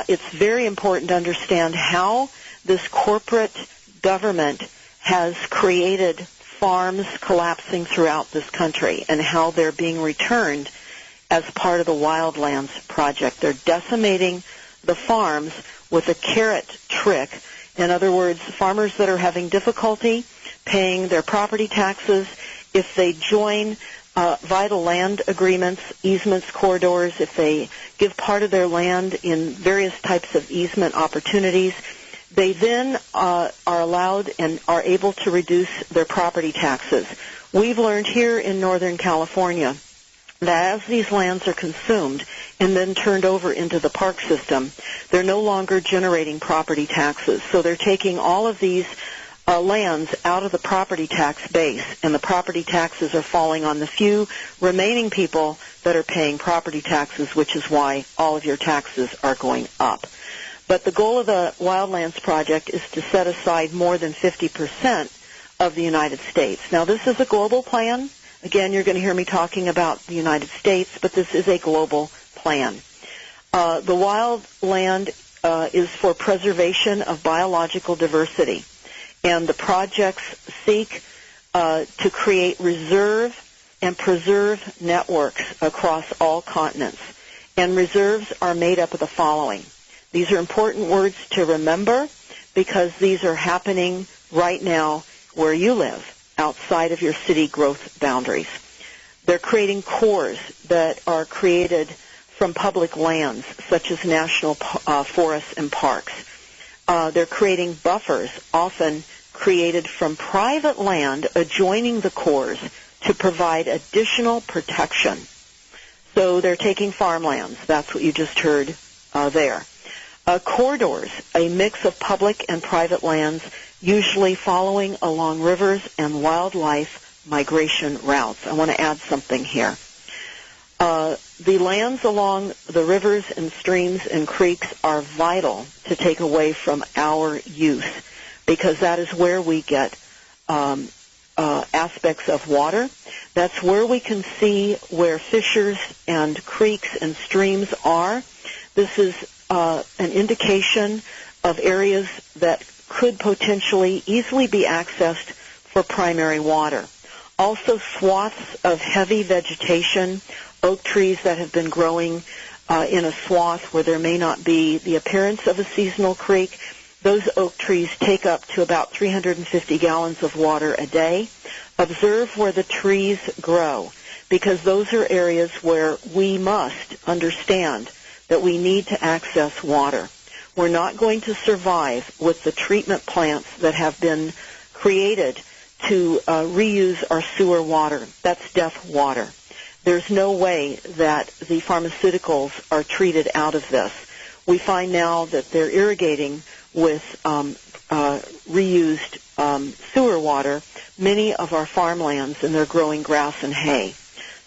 It's very important to understand how this corporate government has created farms collapsing throughout this country and how they're being returned as part of the Wildlands Project. They're decimating the farms with a carrot trick. In other words, farmers that are having difficulty paying their property taxes, if they join vital land agreements, easements, corridors, if they give part of their land in various types of easement opportunities, they then are allowed and are able to reduce their property taxes. We've learned here in Northern California that as these lands are consumed and then turned over into the park system, they're no longer generating property taxes. So they're taking all of these lands out of the property tax base, and the property taxes are falling on the few remaining people that are paying property taxes, which is why all of your taxes are going up. But the goal of the Wildlands Project is to set aside more than 50% of the United States. Now, this is a global plan. Again, you're going to hear me talking about the United States, but this is a global plan. The wild land is for preservation of biological diversity, and the projects seek to create reserve and preserve networks across all continents. And reserves are made up of the following. These are important words to remember because these are happening right now where you live, outside of your city growth boundaries. They're creating cores that are created from public lands, such as national forests and parks. They're creating buffers, often created from private land adjoining the cores to provide additional protection. So they're taking farmlands. That's what you just heard there. Corridors, a mix of public and private lands, usually following along rivers and wildlife migration routes. I want to add something here. The lands along the rivers and streams and creeks are vital to take away from our use because that is where we get aspects of water. That's where we can see where fissures and creeks and streams are. This is an indication of areas that could potentially easily be accessed for primary water. Also, swaths of heavy vegetation, oak trees that have been growing in a swath where there may not be the appearance of a seasonal creek. Those oak trees take up to about 350 gallons of water a day. Observe where the trees grow, because those are areas where we must understand that we need to access water. We're not going to survive with the treatment plants that have been created to reuse our sewer water. That's death water. There's no way that the pharmaceuticals are treated out of this. We find now that they're irrigating with reused sewer water many of our farmlands, and they're growing grass and hay.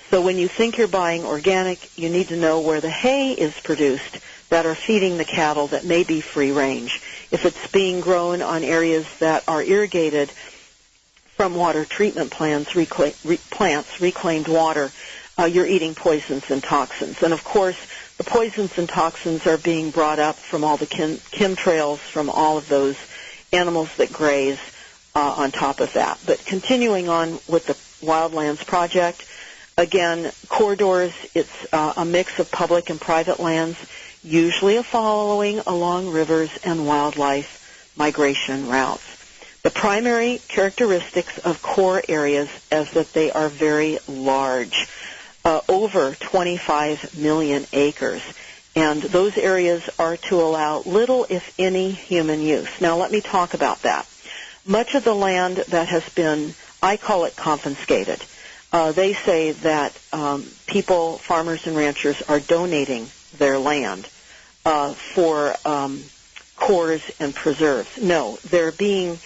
So when you think you're buying organic, you need to know where the hay is produced that are feeding the cattle that may be free range. If it's being grown on areas that are irrigated from water treatment plants, reclaimed water, you're eating poisons and toxins. And of course, the poisons and toxins are being brought up from all the chemtrails, from all of those animals that graze on top of that. But continuing on with the Wildlands Project, again, corridors, it's a mix of public and private lands, usually following along rivers and wildlife migration routes. The primary characteristics of core areas is that they are very large, over 25 million acres. And those areas are to allow little, if any, human use. Now, let me talk about that. Much of the land that has been, I call it confiscated. They say that people, farmers and ranchers, are donating their land for cores and preserves. No, they're being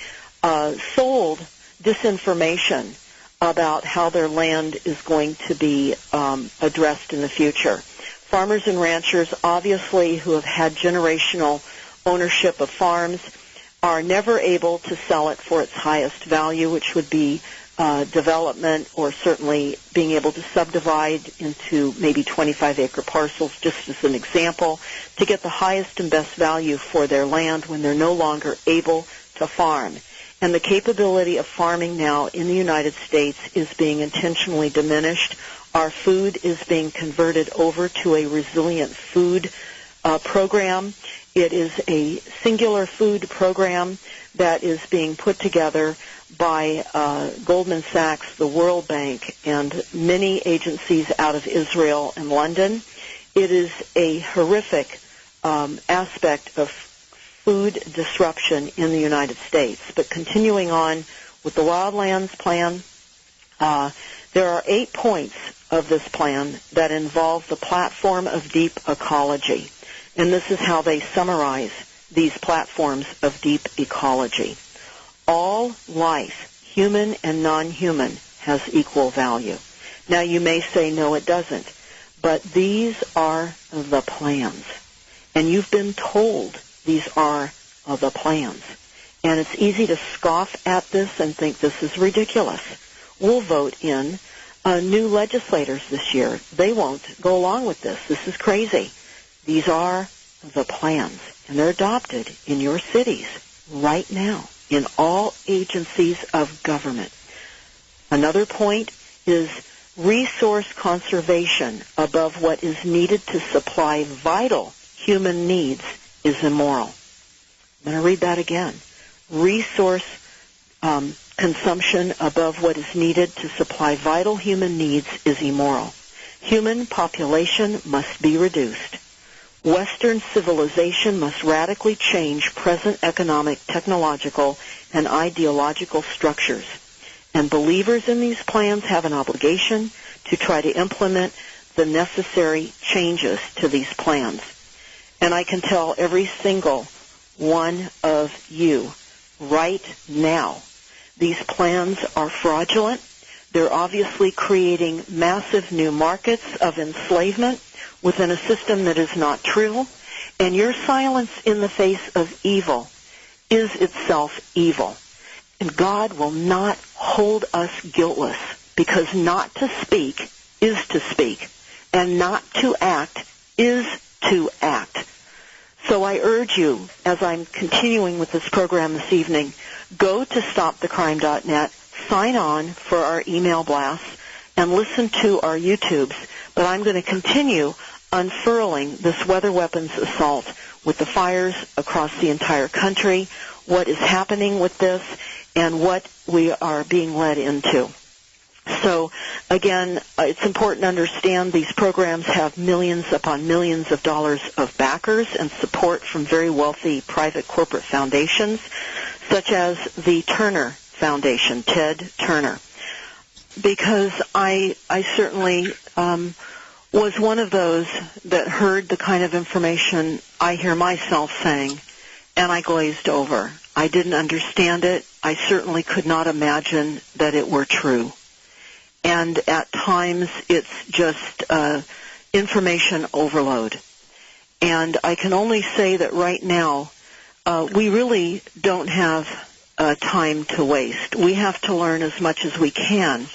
sold disinformation about how their land is going to be addressed in the future. Farmers and ranchers, obviously, who have had generational ownership of farms, are never able to sell it for its highest value, which would be development, or certainly being able to subdivide into maybe 25-acre parcels, just as an example, to get the highest and best value for their land when they're no longer able to farm. And the capability of farming now in the United States is being intentionally diminished. Our food is being converted over to a resilient food program. It is a singular food program that is being put together by Goldman Sachs, the World Bank, and many agencies out of Israel and London. It is a horrific aspect of food disruption in the United States. But continuing on with the Wildlands Plan, there are 8 points of this plan that involve the platform of deep ecology. And this is how they summarize these platforms of deep ecology. All life, human and non-human, has equal value. Now you may say, no, it doesn't. But these are the plans. And you've been told these are the plans. And it's easy to scoff at this and think this is ridiculous. We'll vote in new legislators this year. They won't go along with this. This is crazy. These are the plans. And they're adopted in your cities right now in all agencies of government. Another point is resource conservation above what is needed to supply vital human needs is immoral. I'm going to read that again. Resource consumption above what is needed to supply vital human needs is immoral. Human population must be reduced. Western civilization must radically change present economic, technological, and ideological structures. And believers in these plans have an obligation to try to implement the necessary changes to these plans. And I can tell every single one of you right now, these plans are fraudulent. They're obviously creating massive new markets of enslavement within a system that is not true. And your silence in the face of evil is itself evil. And God will not hold us guiltless, because not to speak is to speak, and not to act is to act. So I urge you, as I'm continuing with this program this evening, go to stopthecrime.net, sign on for our email blasts, and listen to our YouTubes. But I'm going to continue unfurling this weather weapons assault with the fires across the entire country, what is happening with this, and what we are being led into. So, again, it's important to understand these programs have millions upon millions of dollars of backers and support from very wealthy private corporate foundations, such as the Turner Foundation, Ted Turner. Because I certainly was one of those that heard the kind of information I hear myself saying, and I glazed over. I didn't understand it. I certainly could not imagine that it were true. And at times it's just information overload. And I can only say that right now we really don't have time to waste. We have to learn as much as we can,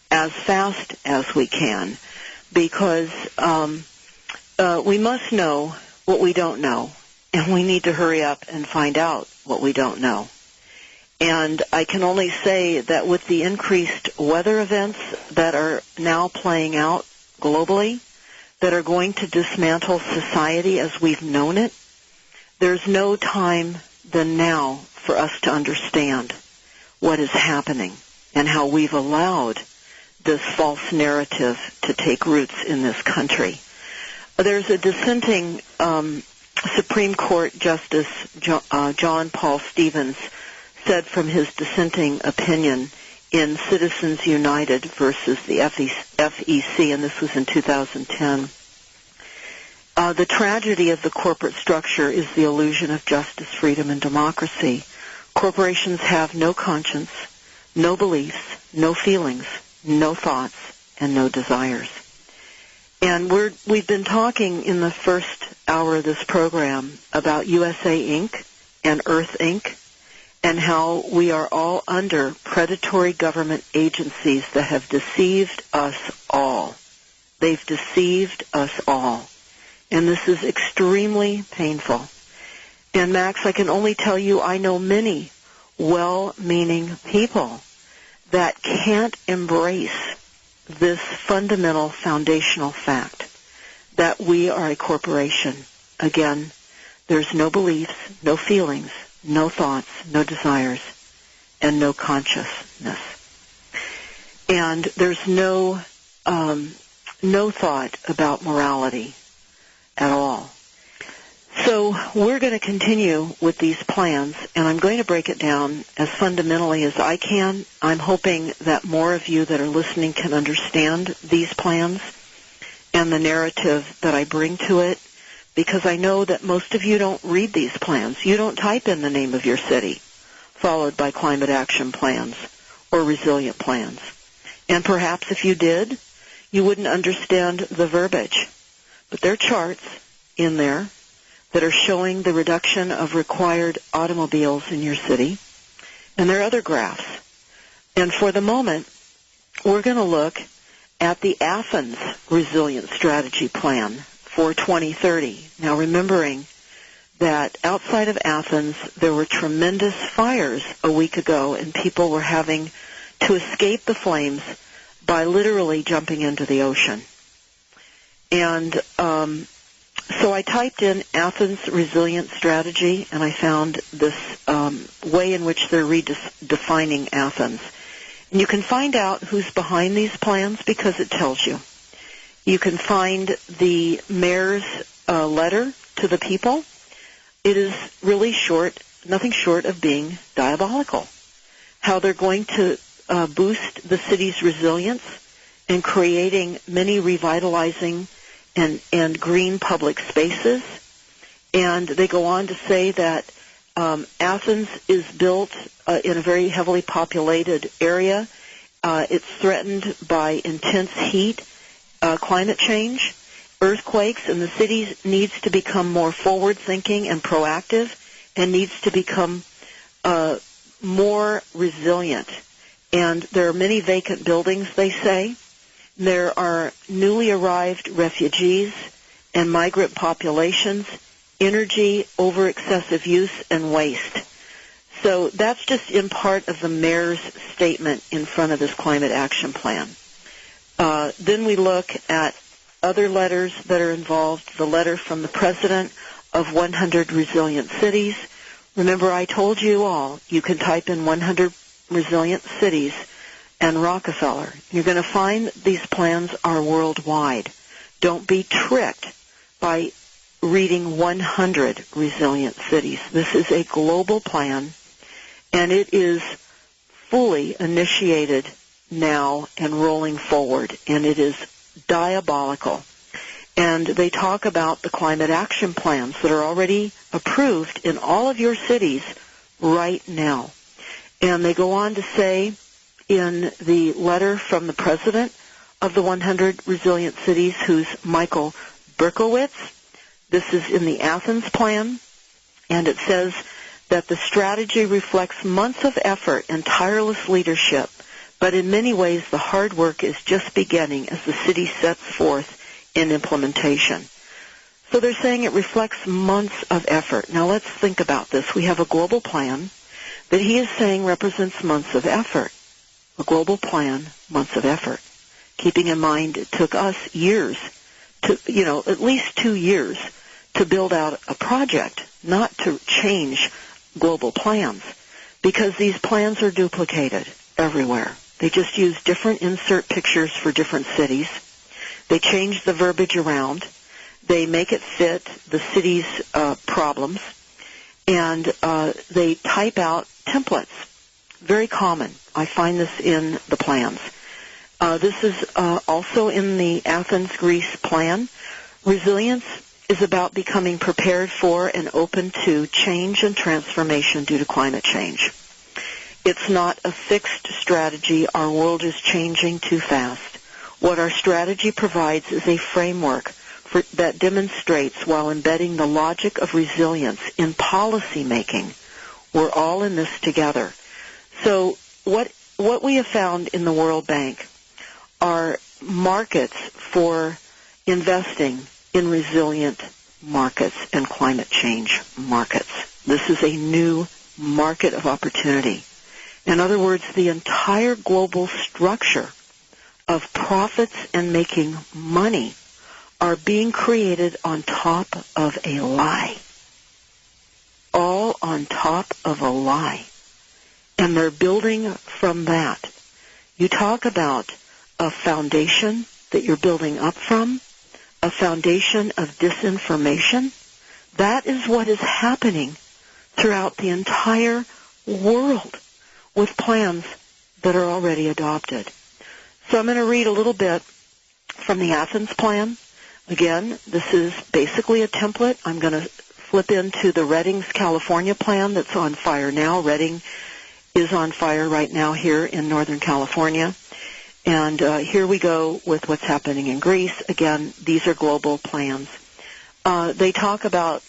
as fast as we can, because we must know what we don't know, and we need to hurry up and find out what we don't know. And I can only say that with the increased weather events that are now playing out globally, that are going to dismantle society as we've known it, there's no time than now for us to understand what is happening and how we've allowed this false narrative to take roots in this country. There's a dissenting Supreme Court Justice John Paul Stevens said from his dissenting opinion in Citizens United versus the FEC, and this was in 2010, the tragedy of the corporate structure is the illusion of justice, freedom, and democracy. Corporations have no conscience, no beliefs, no feelings, no thoughts, and no desires. And we've been talking in the first hour of this program about USA Inc. and Earth Inc., and how we are all under predatory government agencies that have deceived us all. They've deceived us all. And this is extremely painful. And Max, I can only tell you I know many well-meaning people that can't embrace this fundamental foundational fact that we are a corporation. Again, there's no beliefs, no feelings, no thoughts, no desires, and no consciousness. And there's no thought about morality at all. So we're going to continue with these plans, and I'm going to break it down as fundamentally as I can. I'm hoping that more of you that are listening can understand these plans and the narrative that I bring to it, because I know that most of you don't read these plans. You don't type in the name of your city. followed by climate action plans or resilient plans. And perhaps if you did, you wouldn't understand the verbiage. But there are charts in there that are showing the reduction of required automobiles in your city. And there are other graphs. And for the moment, we're going to look at the Athens Resilient Strategy Plan for 2030. Now, remembering that outside of Athens, there were tremendous fires a week ago, and people were having to escape the flames by literally jumping into the ocean. And so I typed in Athens Resilient Strategy, and I found this way in which they're redefining Athens. And you can find out who's behind these plans because it tells you. You can find the mayor's letter to the people. It is really short, nothing short of being diabolical. How they're going to boost the city's resilience and creating many revitalizing and green public spaces. And they go on to say that Athens is built in a very heavily populated area. It's threatened by intense heat, climate change, earthquakes, and the city needs to become more forward-thinking and proactive and needs to become more resilient. And there are many vacant buildings, they say. There are newly arrived refugees and migrant populations, energy over excessive use, and waste. So that's just in part of the mayor's statement in front of this climate action plan. Then we look at other letters that are involved, the letter from the president of 100 Resilient Cities. Remember, I told you all, you can type in 100 Resilient Cities and Rockefeller. You're going to find these plans are worldwide. Don't be tricked by reading 100 Resilient Cities. This is a global plan, and it is fully initiated now and rolling forward, and it is diabolical. And they talk about the climate action plans that are already approved in all of your cities right now. And they go on to say in the letter from the president of the 100 Resilient Cities, who's Michael Berkowitz, this is in the Athens plan, and it says that the strategy reflects months of effort and tireless leadership, but in many ways the hard work is just beginning as the city sets forth in implementation. So they're saying it reflects months of effort. Now let's think about this. We have a global plan that he is saying represents months of effort. A global plan, months of effort. Keeping in mind it took us years to, at least 2 years to build out a project, not to change global plans, because these plans are duplicated everywhere. They just use different insert pictures for different cities. They change the verbiage around. They make it fit the city's problems. And they type out templates. Very common. I find this in the plans. This is also in the Athens, Greece plan. Resilience is about becoming prepared for and open to change and transformation due to climate change. It's not a fixed strategy. Our world is changing too fast. What our strategy provides is a framework that demonstrates, while embedding the logic of resilience in policy making, we're all in this together. So what we have found in the World Bank are markets for investing in resilient markets and climate change markets. This is a new market of opportunity. In other words, the entire global structure of profits and making money are being created on top of a lie. All on top of a lie. And they're building from that. You talk about a foundation that you're building up from, a foundation of disinformation. That is what is happening throughout the entire world with plans that are already adopted. So I'm going to read a little bit from the Athens plan. Again, this is basically a template. I'm going to flip into the Redding's California plan that's on fire now. Redding is on fire right now here in Northern California. And here we go with what's happening in Greece. Again, these are global plans. They talk about,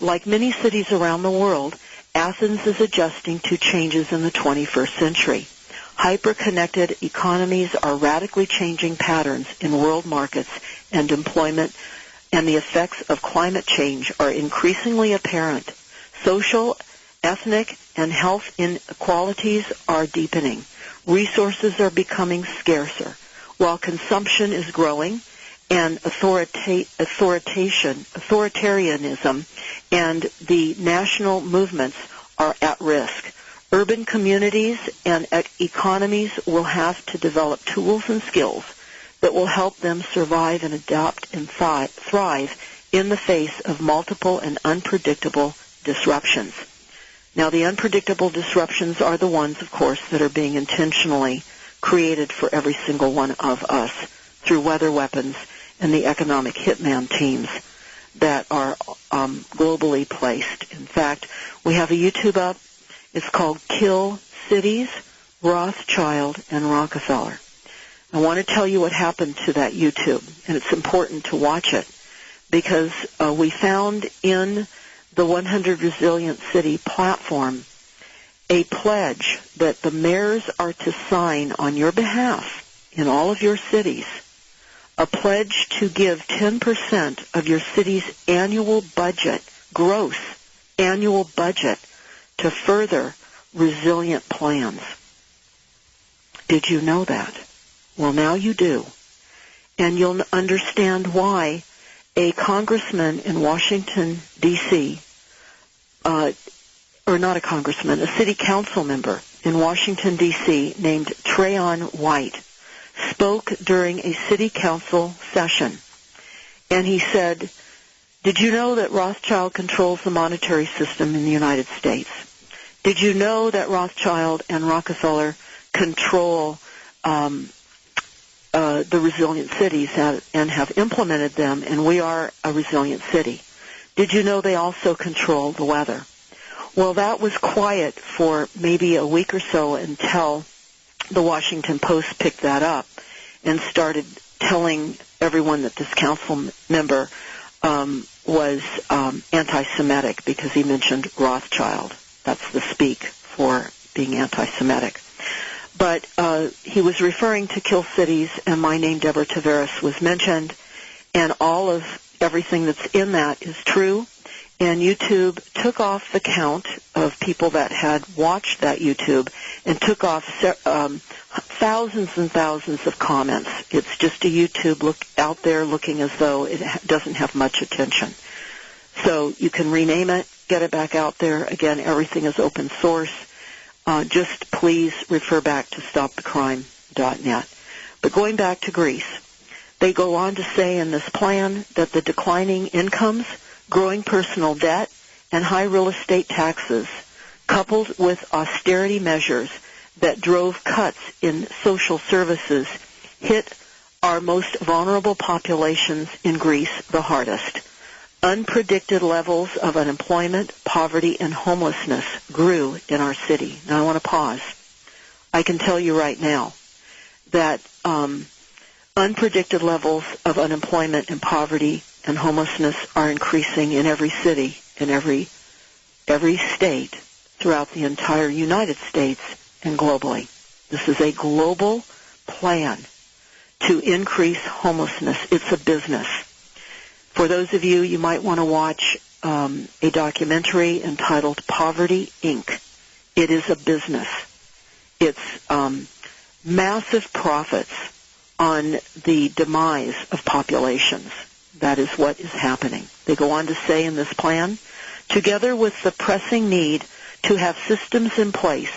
like many cities around the world, Athens is adjusting to changes in the 21st century. Hyper-connected economies are radically changing patterns in world markets and employment, and the effects of climate change are increasingly apparent. Social, ethnic, and health inequalities are deepening. Resources are becoming scarcer, while consumption is growing, and authoritarianism and the national movements are at risk. Urban communities and economies will have to develop tools and skills that will help them survive and adapt and thrive in the face of multiple and unpredictable disruptions. Now, the unpredictable disruptions are the ones, of course, that are being intentionally created for every single one of us through weather weapons and the economic hitman teams that are globally placed. In fact, we have a YouTube up. It's called Kill Cities, Rothschild, and Rockefeller. I want to tell you what happened to that YouTube, and it's important to watch it because we found in the 100 Resilient City platform a pledge that the mayors are to sign on your behalf in all of your cities, a pledge to give 10% of your city's annual budget, gross annual budget, to further resilient plans. Did you know that? Well, now you do. And you'll understand why a congressman in Washington, D.C., or not a congressman, a city council member in Washington, D.C., named Trayon White, spoke during a city council session. And he said, did you know that Rothschild controls the monetary system in the United States? Did you know that Rothschild and Rockefeller control the resilient cities and have implemented them, and we are a resilient city? Did you know they also control the weather? Well, that was quiet for maybe a week or so until the Washington Post picked that up and started telling everyone that this council member was anti-Semitic because he mentioned Rothschild. That's the speak for being anti-Semitic. But he was referring to Kill Cities, and my name, Deborah Travares, was mentioned, and all of everything that's in that is true. And YouTube took off the count of people that had watched that YouTube and took off thousands and thousands of comments. It's just a YouTube look out there looking as though it doesn't have much attention. So you can rename it, get it back out there. Again, everything is open source. Just please refer back to stopthecrime.net. But going back to Greece, they go on to say in this plan that the declining incomes, growing personal debt, and high real estate taxes, coupled with austerity measures that drove cuts in social services, hit our most vulnerable populations in Greece the hardest. Unpredicted levels of unemployment, poverty, and homelessness grew in our city. Now I want to pause. I can tell you right now that unpredicted levels of unemployment and poverty and homelessness are increasing in every city, in every state throughout the entire United States and globally. This is a global plan to increase homelessness. It's a business. For those of you, you might want to watch a documentary entitled Poverty, Inc. It is a business. It's massive profits on the demise of populations. That is what is happening. They go on to say in this plan, together with the pressing need to have systems in place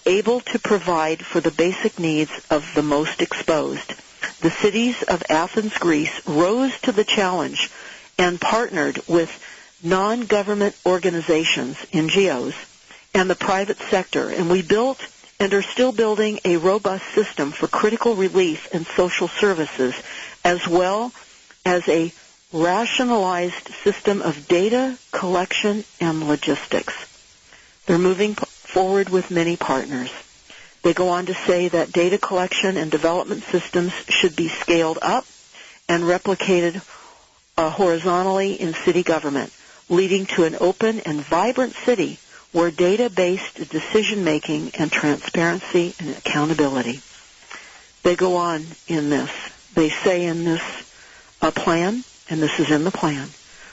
able to provide for the basic needs of the most exposed, the cities of Athens, Greece, rose to the challenge and partnered with non-government organizations, NGOs, and the private sector. And we built and are still building a robust system for critical relief and social services, as well as a rationalized system of data collection and logistics. They're moving forward with many partners. They go on to say that data collection and development systems should be scaled up and replicated horizontally in city government, leading to an open and vibrant city where data-based decision-making and transparency and accountability. They go on in this. They say in this plan, and this is in the plan,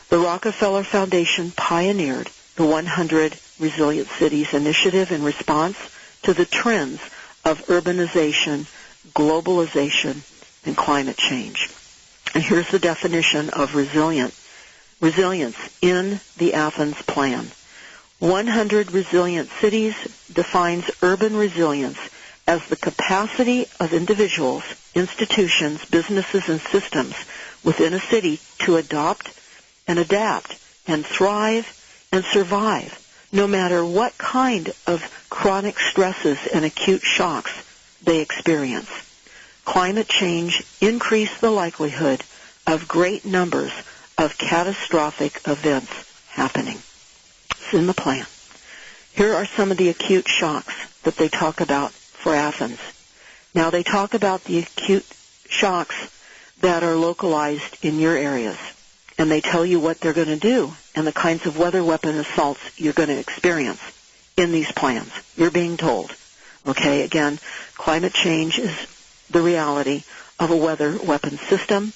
the Rockefeller Foundation pioneered the 100 Resilient Cities initiative in response to the trends of urbanization, globalization, and climate change. And here's the definition of resilience in the Athens Plan. 100 Resilient Cities defines urban resilience as the capacity of individuals, institutions, businesses, and systems within a city to adopt and adapt and thrive and survive no matter what kind of chronic stresses and acute shocks they experience. Climate change increased the likelihood of great numbers of catastrophic events happening. It's in the plan. Here are some of the acute shocks that they talk about for Athens. Now, they talk about the acute shocks that are localized in your areas, and they tell you what they're going to do and the kinds of weather weapon assaults you're going to experience in these plans. You're being told. Okay, again, climate change is the reality of a weather weapon system,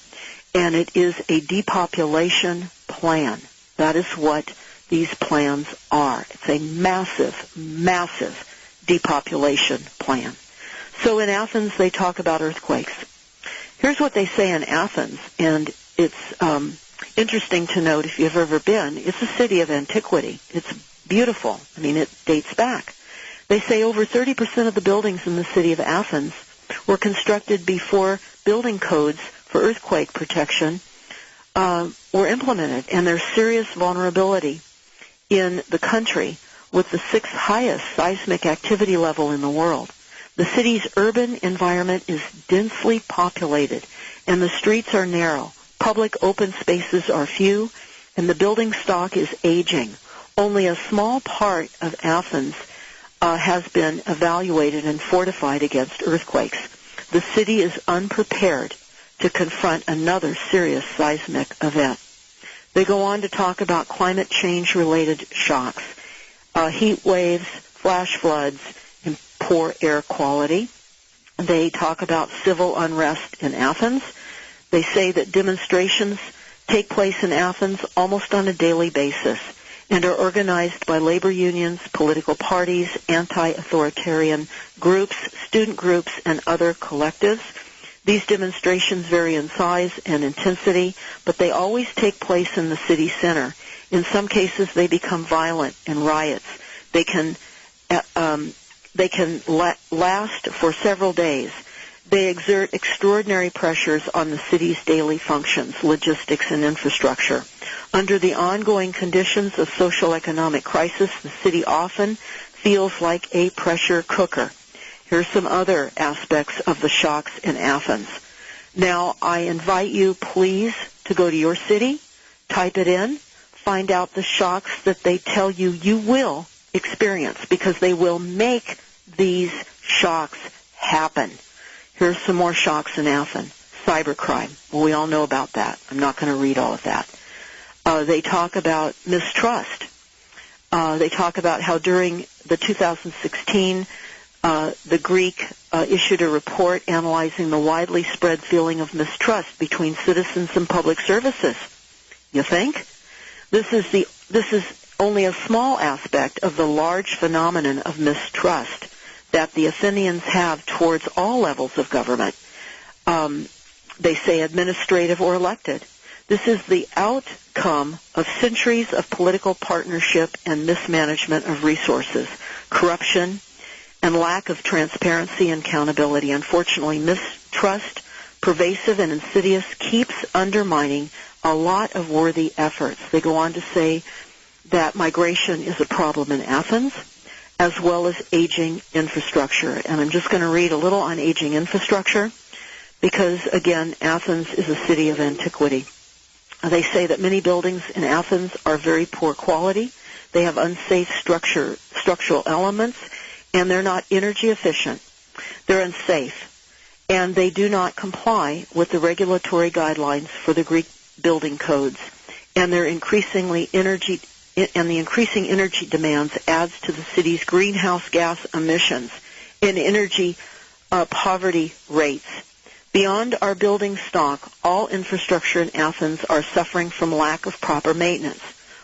and it is a depopulation plan. That is what these plans are. It's a massive, massive depopulation plan. So in Athens, they talk about earthquakes. Here's what they say in Athens, and it's interesting to note if you've ever been. It's a city of antiquity. It's beautiful. I mean, it dates back. They say over 30% of the buildings in the city of Athens were constructed before building codes for earthquake protection were implemented, and there's serious vulnerability in the country with the 6th highest seismic activity level in the world. The city's urban environment is densely populated, and the streets are narrow. Public open spaces are few, and the building stock is aging. Only a small part of Athens has been evaluated and fortified against earthquakes. The city is unprepared to confront another serious seismic event. They go on to talk about climate change-related shocks, heat waves, flash floods, and poor air quality. They talk about civil unrest in Athens. They say that demonstrations take place in Athens almost on a daily basis and are organized by labor unions, political parties, anti-authoritarian groups, student groups, and other collectives. These demonstrations vary in size and intensity, but they always take place in the city center. In some cases, they become violent and riots. They can last for several days. They exert extraordinary pressures on the city's daily functions, logistics, and infrastructure. Under the ongoing conditions of social economic crisis, the city often feels like a pressure cooker. Here's some other aspects of the shocks in Athens. Now, I invite you, please, to go to your city, type it in, find out the shocks that they tell you you will experience, because they will make these shocks happen. Here's some more shocks in Athens. Cybercrime. Well, we all know about that. I'm not going to read all of that. They talk about mistrust. They talk about how during the 2016, the Greek issued a report analyzing the widely spread feeling of mistrust between citizens and public services. You think? This is only a small aspect of the large phenomenon of mistrust that the Athenians have towards all levels of government. They say administrative or elected. This is the outcome of centuries of political partnership and mismanagement of resources, corruption, and lack of transparency and accountability. Unfortunately, mistrust, pervasive and insidious, keeps undermining a lot of worthy efforts. They go on to say that migration is a problem in Athens, as well as aging infrastructure. And I'm just going to read a little on aging infrastructure because, again, Athens is a city of antiquity. They say that many buildings in Athens are very poor quality. they have unsafe structural elements, and they're not energy efficient. They're unsafe, and they do not comply with the regulatory guidelines for the Greek building codes, and the increasing energy demands adds to the city's greenhouse gas emissions and energy poverty rates. Beyond our building stock, all infrastructure in Athens are suffering from lack of proper maintenance,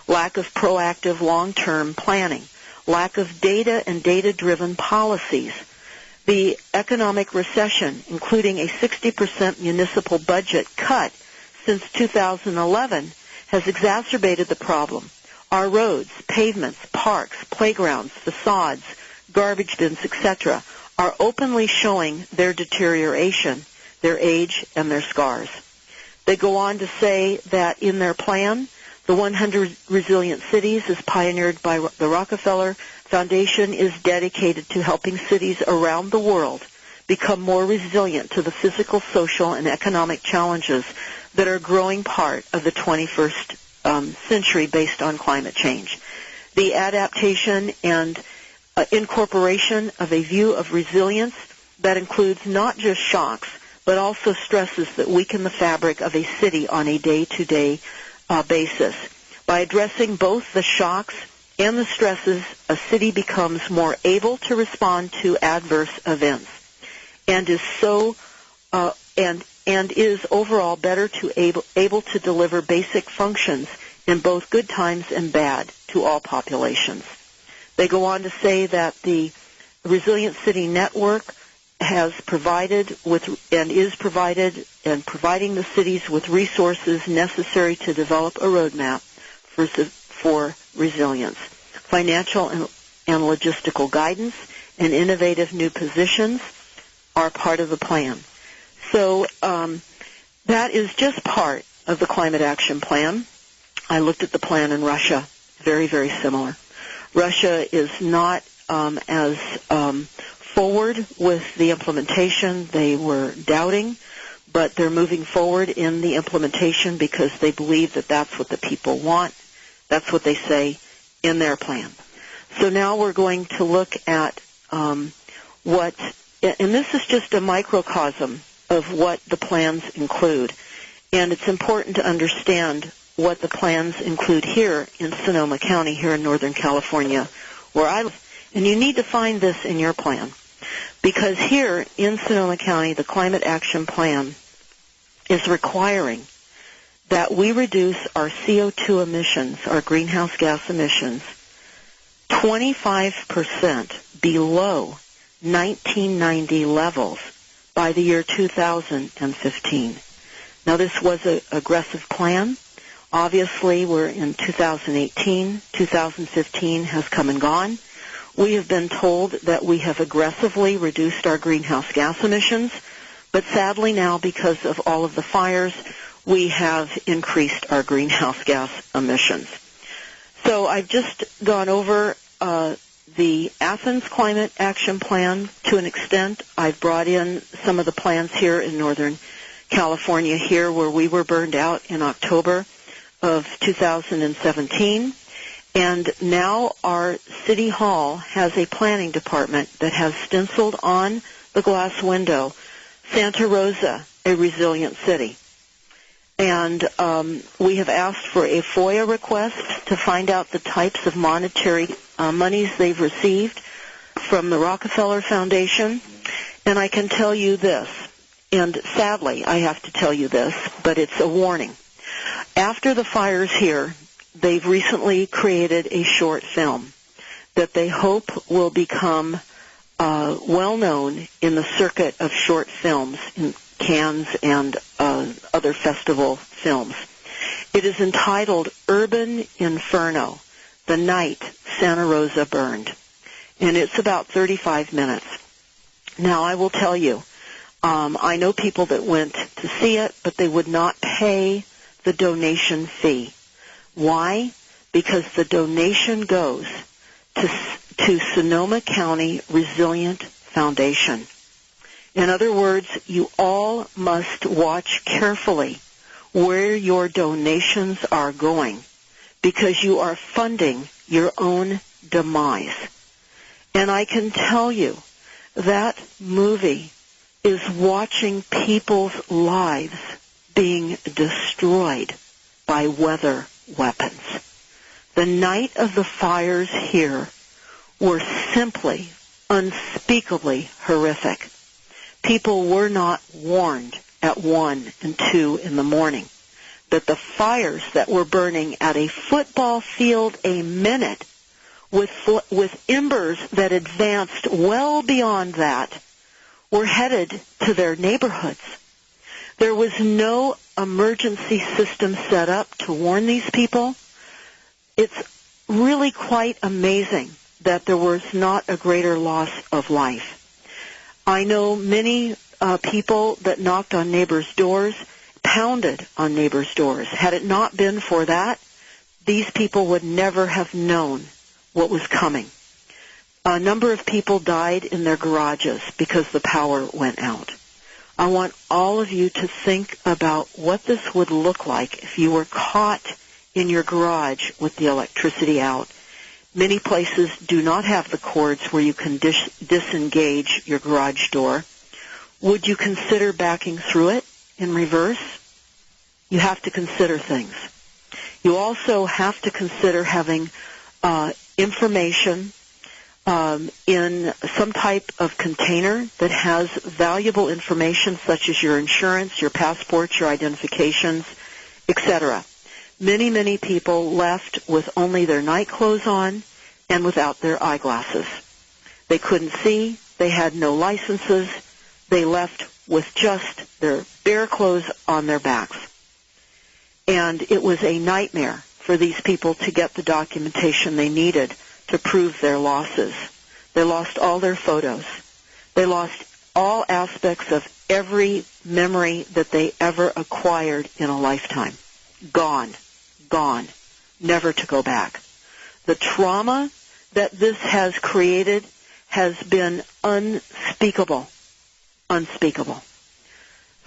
lack of proactive long-term planning, lack of data and data-driven policies. The economic recession, including a 60% municipal budget cut since 2011, has exacerbated the problem. Our roads, pavements, parks, playgrounds, facades, garbage bins, etc., are openly showing their deterioration, their age, and their scars. They go on to say that in their plan, the 100 Resilient Cities, as pioneered by the Rockefeller Foundation, is dedicated to helping cities around the world become more resilient to the physical, social, and economic challenges that are a growing part of the 21st century based on climate change. The adaptation and incorporation of a view of resilience that includes not just shocks, but also stresses that weaken the fabric of a city on a day-to-day basis. By addressing both the shocks and the stresses, a city becomes more able to respond to adverse events, and is is overall better able to deliver basic functions in both good times and bad to all populations. They go on to say that the Resilient City Network has provided and is providing the cities with resources necessary to develop a roadmap for resilience. Financial and logistical guidance and innovative new positions are part of the plan. So that is just part of the Climate Action Plan. I looked at the plan in Russia, very, very similar. Russia is not as forward with the implementation. They were doubting, but they're moving forward in the implementation because they believe that that's what the people want. That's what they say in their plan. So now we're going to look at and this is just a microcosm of what the plans include. And it's important to understand what the plans include here in Sonoma County, here in Northern California, where I live. And you need to find this in your plan, because here in Sonoma County, the Climate Action Plan is requiring that we reduce our CO2 emissions, our greenhouse gas emissions, 25% below 1990 levels by the year 2015. Now, this was an aggressive plan. Obviously, we're in 2018. 2015 has come and gone. We have been told that we have aggressively reduced our greenhouse gas emissions, but sadly now, because of all of the fires, we have increased our greenhouse gas emissions. So I've just gone over the Athens Climate Action Plan to an extent. I've brought in some of the plans here in Northern California, here where we were burned out in October of 2017. And now our City Hall has a planning department that has stenciled on the glass window, Santa Rosa, a resilient city. And we have asked for a FOIA request to find out the types of monetary monies they've received from the Rockefeller Foundation. And I can tell you this, and sadly I have to tell you this, but it's a warning. After the fires here, they've recently created a short film that they hope will become well known in the circuit of short films in Cannes and other festival films. It is entitled Urban Inferno, The Night Santa Rosa Burned, and it's about 35 minutes. Now, I will tell you, I know people that went to see it, but they would not pay the donation fee. Why? Because the donation goes to Sonoma County Resilient Foundation. In other words, you all must watch carefully where your donations are going, because you are funding your own demise. And I can tell you that movie is watching people's lives being destroyed by weather weapons. The night of the fires here were simply unspeakably horrific. People were not warned at 1 and 2 in the morning that the fires that were burning at a football field a minute with embers that advanced well beyond that were headed to their neighborhoods. There was no emergency system set up to warn these people. It's really quite amazing that there was not a greater loss of life. I know many people that knocked on neighbors' doors, pounded on neighbors' doors. Had it not been for that, these people would never have known what was coming. A number of people died in their garages because the power went out. I want all of you to think about what this would look like if you were caught in your garage with the electricity out. Many places do not have the cords where you can disengage your garage door. Would you consider backing through it in reverse? You have to consider things. You also have to consider having information in some type of container that has valuable information such as your insurance, your passports, your identifications, etc. Many, many people left with only their night clothes on and without their eyeglasses. They couldn't see. They had no licenses. They left with just their bare clothes on their backs. And it was a nightmare for these people to get the documentation they needed to prove their losses. They lost all their photos. They lost all aspects of every memory that they ever acquired in a lifetime. Gone. Never to go back. The trauma that this has created has been unspeakable.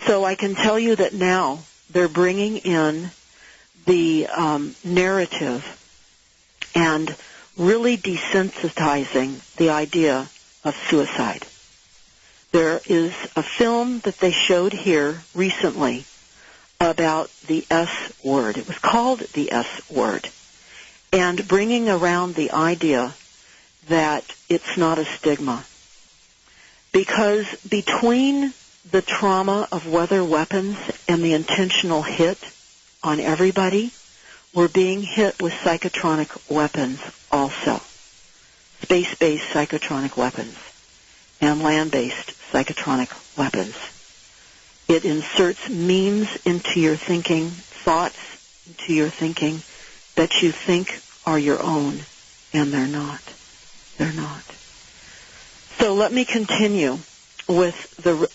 So I can tell you that now they're bringing in the narrative and really desensitizing the idea of suicide. There is a film that they showed here recently about the S word. It was called the S word, and bringing around the idea that it's not a stigma. Because between the trauma of weather weapons and the intentional hit on everybody, we're being hit with psychotronic weapons also. Space-based psychotronic weapons and land-based psychotronic weapons. It inserts memes into your thinking, thoughts into your thinking that you think are your own, and they're not. They're not. So let me continue with the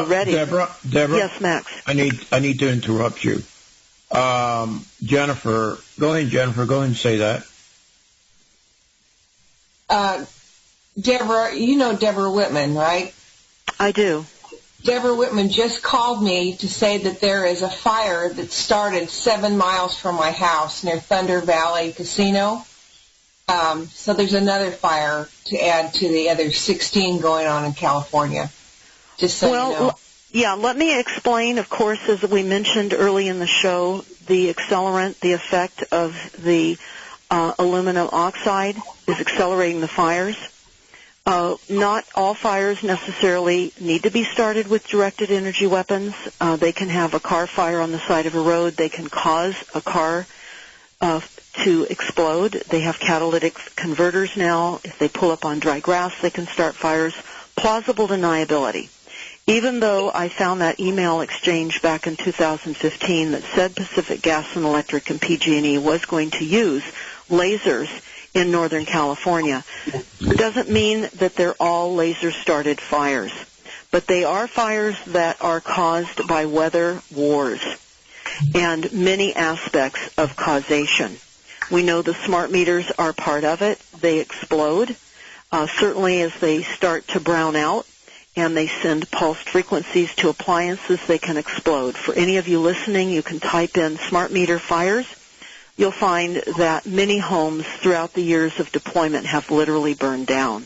ready. Deborah. Yes, Max. I need to interrupt you. Jennifer, go ahead, Jennifer. Go ahead and say that. Deborah, you know Deborah Whitman, right? I do. Deborah Whitman just called me to say that there is a fire that started 7 miles from my house near Thunder Valley Casino. So there's another fire to add to the other 16 going on in California. Just so you know. Yeah, let me explain, of course, as we mentioned early in the show, the accelerant, the effect of the aluminum oxide is accelerating the fires. Not all fires necessarily need to be started with directed energy weapons. They can have a car fire on the side of a road. They can cause a car to explode. They have catalytic converters now. If they pull up on dry grass, they can start fires. Plausible deniability. Even though I found that email exchange back in 2015 that said Pacific Gas and Electric and PG&E was going to use lasers in Northern California, it doesn't mean that they're all laser-started fires. But they are fires that are caused by weather wars and many aspects of causation. We know the smart meters are part of it. They explode, certainly as they start to brown out, and they send pulsed frequencies to appliances, they can explode. For any of you listening, you can type in smart meter fires. you'll find that many homes throughout the years of deployment have literally burned down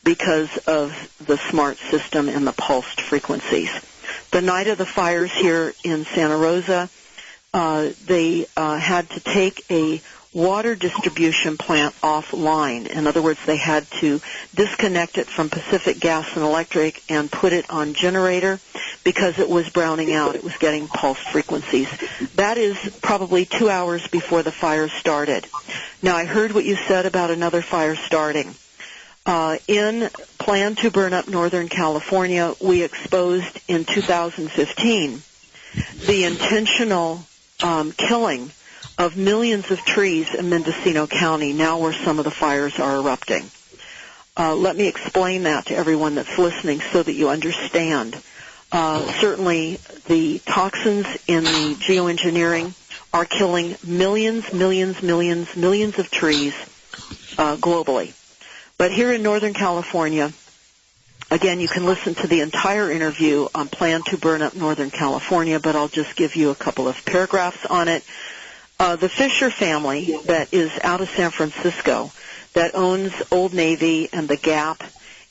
because of the smart system and the pulsed frequencies. The night of the fires here in Santa Rosa, they had to take a water distribution plant offline. In other words, they had to disconnect it from Pacific Gas and Electric and put it on generator because it was browning out. It was getting pulsed frequencies. That is probably 2 hours before the fire started. Now, I heard what you said about another fire starting. In Plan to Burn Up Northern California, we exposed in 2015 the intentional killing of millions of trees in Mendocino County, now where some of the fires are erupting. Let me explain that to everyone that's listening so that you understand. Certainly, the toxins in the geoengineering are killing millions of trees globally. But here in Northern California, again, you can listen to the entire interview on Plan to Burn Up Northern California, but I'll just give you a couple of paragraphs on it. The Fisher family that is out of San Francisco that owns Old Navy and the Gap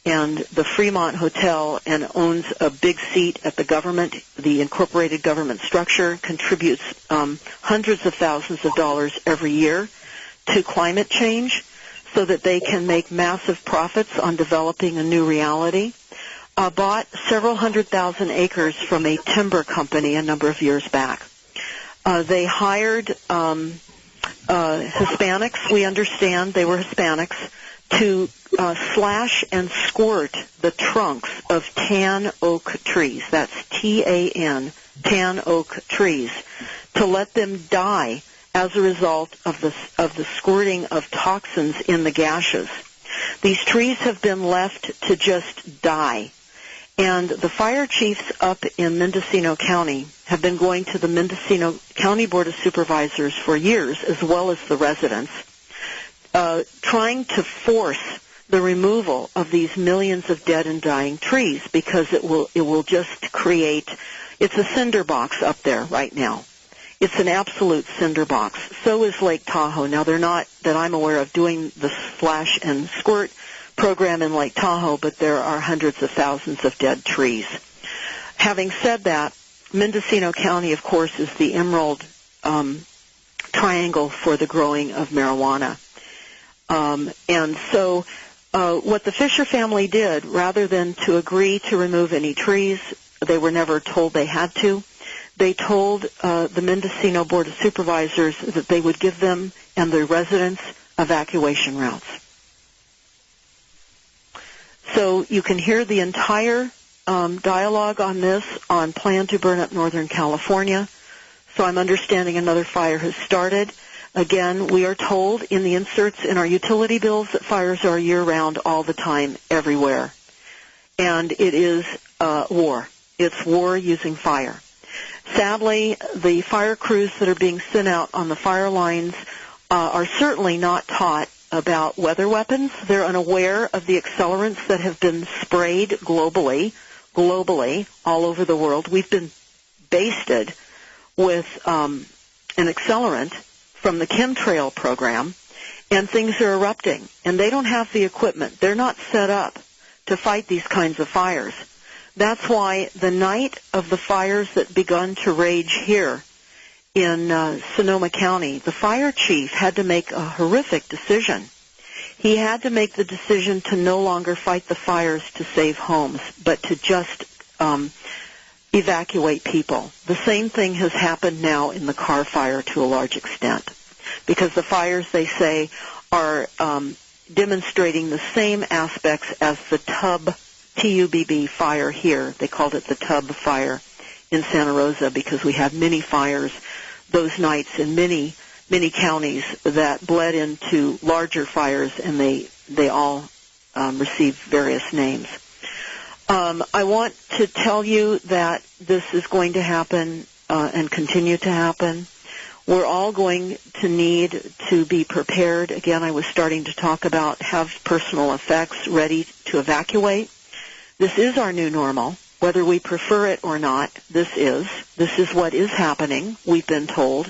and the Fremont Hotel and owns a big seat at the government, the incorporated government structure, contributes hundreds of thousands of dollars every year to climate change so that they can make massive profits on developing a new reality, bought several 100,000 acres from a timber company a number of years back. They hired Hispanics, we understand they were Hispanics, to slash and squirt the trunks of tan oak trees, that's T-A-N, tan oak trees, to let them die as a result of the squirting of toxins in the gashes. These trees have been left to just die. And the fire chiefs up in Mendocino County have been going to the Mendocino County Board of Supervisors for years, as well as the residents, trying to force the removal of these millions of dead and dying trees because it will just create, it's a cinder box up there right now. It's an absolute cinder box. So is Lake Tahoe. Now, they're not, that I'm aware of, doing the splash and squirt program in Lake Tahoe, but there are hundreds of thousands of dead trees. Having said that, Mendocino County, of course, is the emerald triangle for the growing of marijuana. And so what the Fisher family did, rather than to agree to remove any trees, they were never told they had to, they told the Mendocino Board of Supervisors that they would give them and their residents evacuation routes. So you can hear the entire dialogue on this on Plan to Burn Up Northern California. So I'm understanding another fire has started. Again, we are told in the inserts in our utility bills that fires are year-round all the time, everywhere. And it is war. It's war using fire. Sadly, the fire crews that are being sent out on the fire lines are certainly not taught about weather weapons. They're unaware of the accelerants that have been sprayed globally, all over the world. We've been basted with an accelerant from the chemtrail program, and things are erupting. And they don't have the equipment. They're not set up to fight these kinds of fires. That's why the night of the fires that begun to rage here in Sonoma County, the fire chief had to make a horrific decision. He had to make the decision to no longer fight the fires to save homes, but to just evacuate people. The same thing has happened now in the Carr fire to a large extent, because the fires, they say, are demonstrating the same aspects as the TUBB fire here. They called it the Tub fire in Santa Rosa because we had many fires those nights in many counties that bled into larger fires, and they all received various names. I want to tell you that this is going to happen and continue to happen. We're all going to need to be prepared. Again, I was starting to talk about have personal effects ready to evacuate. This is our new normal. Whether we prefer it or not, this is what is happening, we've been told.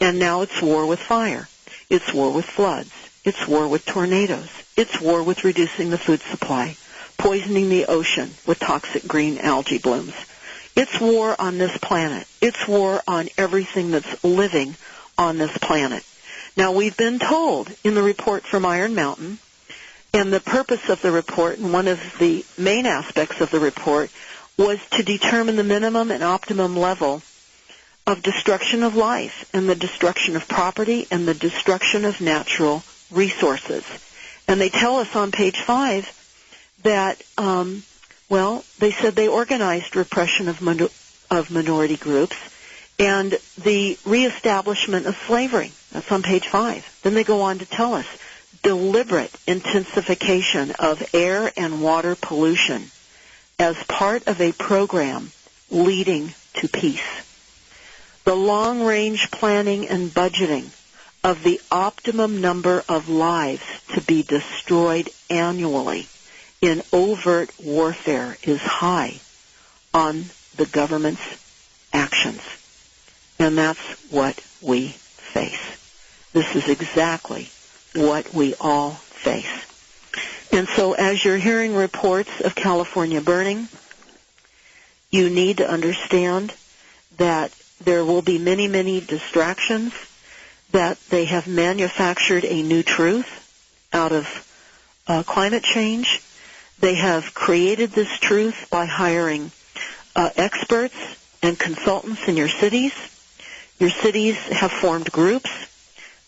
And now it's war with fire. It's war with floods. It's war with tornadoes. It's war with reducing the food supply, poisoning the ocean with toxic green algae blooms. It's war on this planet. It's war on everything that's living on this planet. Now, we've been told in the report from Iron Mountain, and the purpose of the report, and one of the main aspects of the report, was to determine the minimum and optimum level of destruction of life and the destruction of property and the destruction of natural resources. And they tell us on page 5 that, they said they organized repression of minority groups and the reestablishment of slavery. That's on page 5. Then they go on to tell us deliberate intensification of air and water pollution as part of a program leading to peace. The long-range planning and budgeting of the optimum number of lives to be destroyed annually in overt warfare is high on the government's actions. And that's what we face. This is exactly what we all face. And so as you're hearing reports of California burning, you need to understand that there will be many, many distractions, that they have manufactured a new truth out of climate change. They have created this truth by hiring experts and consultants in your cities. Your cities have formed groups.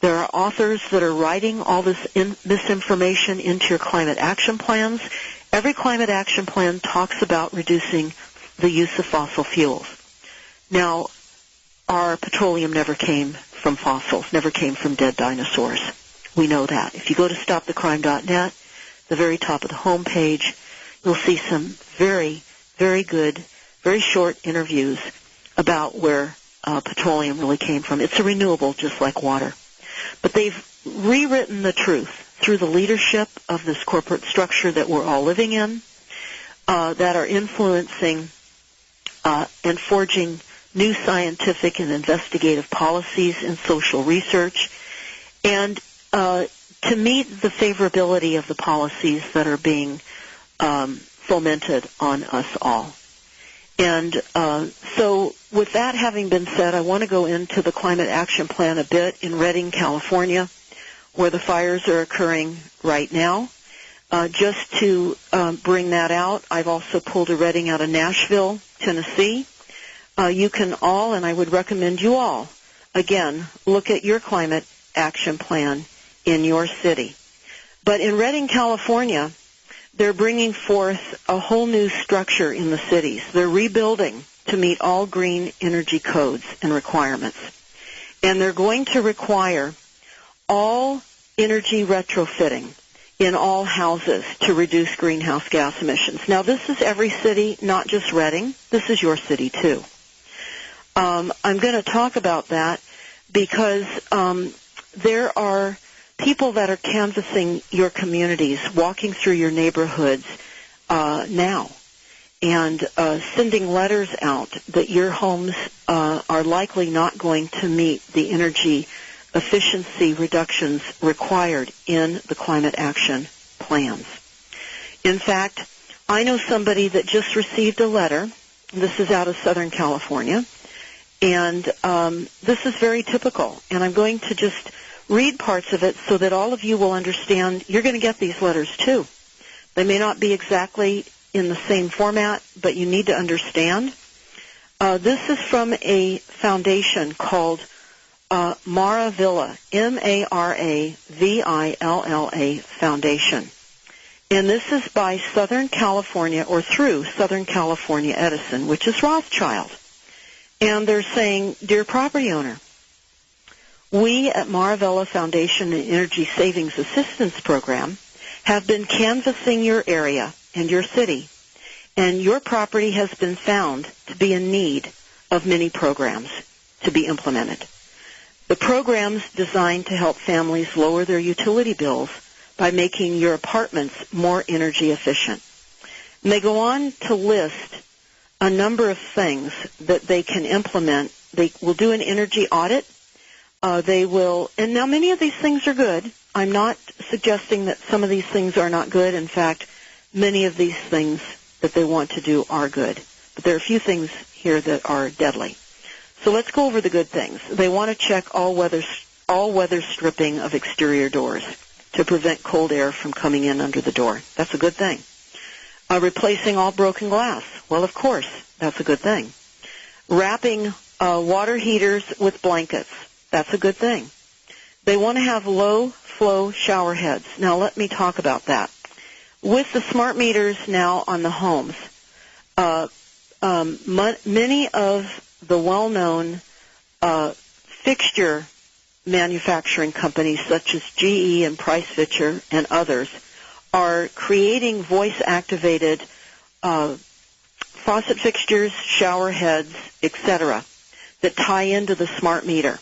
There are authors that are writing all this misinformation into your climate action plans. Every climate action plan talks about reducing the use of fossil fuels. Now, our petroleum never came from fossils, never came from dead dinosaurs. We know that. If you go to stopthecrime.net, the very top of the home page, you'll see some very, very good, very short interviews about where petroleum really came from. It's a renewable just like water. But they've rewritten the truth through the leadership of this corporate structure that we're all living in, that are influencing and forging new scientific and investigative policies in social research, and to meet the favorability of the policies that are being fomented on us all. And so with that having been said, I want to go into the climate action plan a bit in Redding, California, where the fires are occurring right now. Just to bring that out, I've also pulled a Redding out of Nashville, Tennessee. You can all, and I would recommend you all, again, look at your climate action plan in your city. But in Redding, California, they're bringing forth a whole new structure in the cities. They're rebuilding to meet all green energy codes and requirements. And they're going to require all energy retrofitting in all houses to reduce greenhouse gas emissions. Now, this is every city, not just Redding. This is your city, too. I'm going to talk about that because there are people that are canvassing your communities, walking through your neighborhoods now, and sending letters out that your homes are likely not going to meet the energy efficiency reductions required in the climate action plans. In fact, I know somebody that just received a letter. This is out of Southern California, and this is very typical. And I'm going to just read parts of it so that all of you will understand. You're going to get these letters too. They may not be exactly in the same format, but you need to understand. This is from a foundation called Maravilla, M-A-R-A-V-I-L-L-A Foundation. And this is by Southern California, or through Southern California Edison, which is Rothschild. And they're saying, dear property owner, we at Maravilla Foundation and Energy Savings Assistance Program have been canvassing your area and your city, and your property has been found to be in need of many programs to be implemented. The programs designed to help families lower their utility bills by making your apartments more energy efficient. And they go on to list a number of things that they can implement. They will do an energy audit. They will, and now many of these things are good. I'm not suggesting that some of these things are not good. In fact, many of these things that they want to do are good. But there are a few things here that are deadly. So let's go over the good things. They want to check all weather stripping of exterior doors to prevent cold air from coming in under the door. That's a good thing. Replacing all broken glass. Well, of course, that's a good thing. Wrapping water heaters with blankets. That's a good thing. They want to have low-flow shower heads. Now, let me talk about that. With the smart meters now on the homes, many of the well-known fixture manufacturing companies, such as GE and Price Fitcher and others, are creating voice-activated faucet fixtures, shower heads, etc., that tie into the smart meter.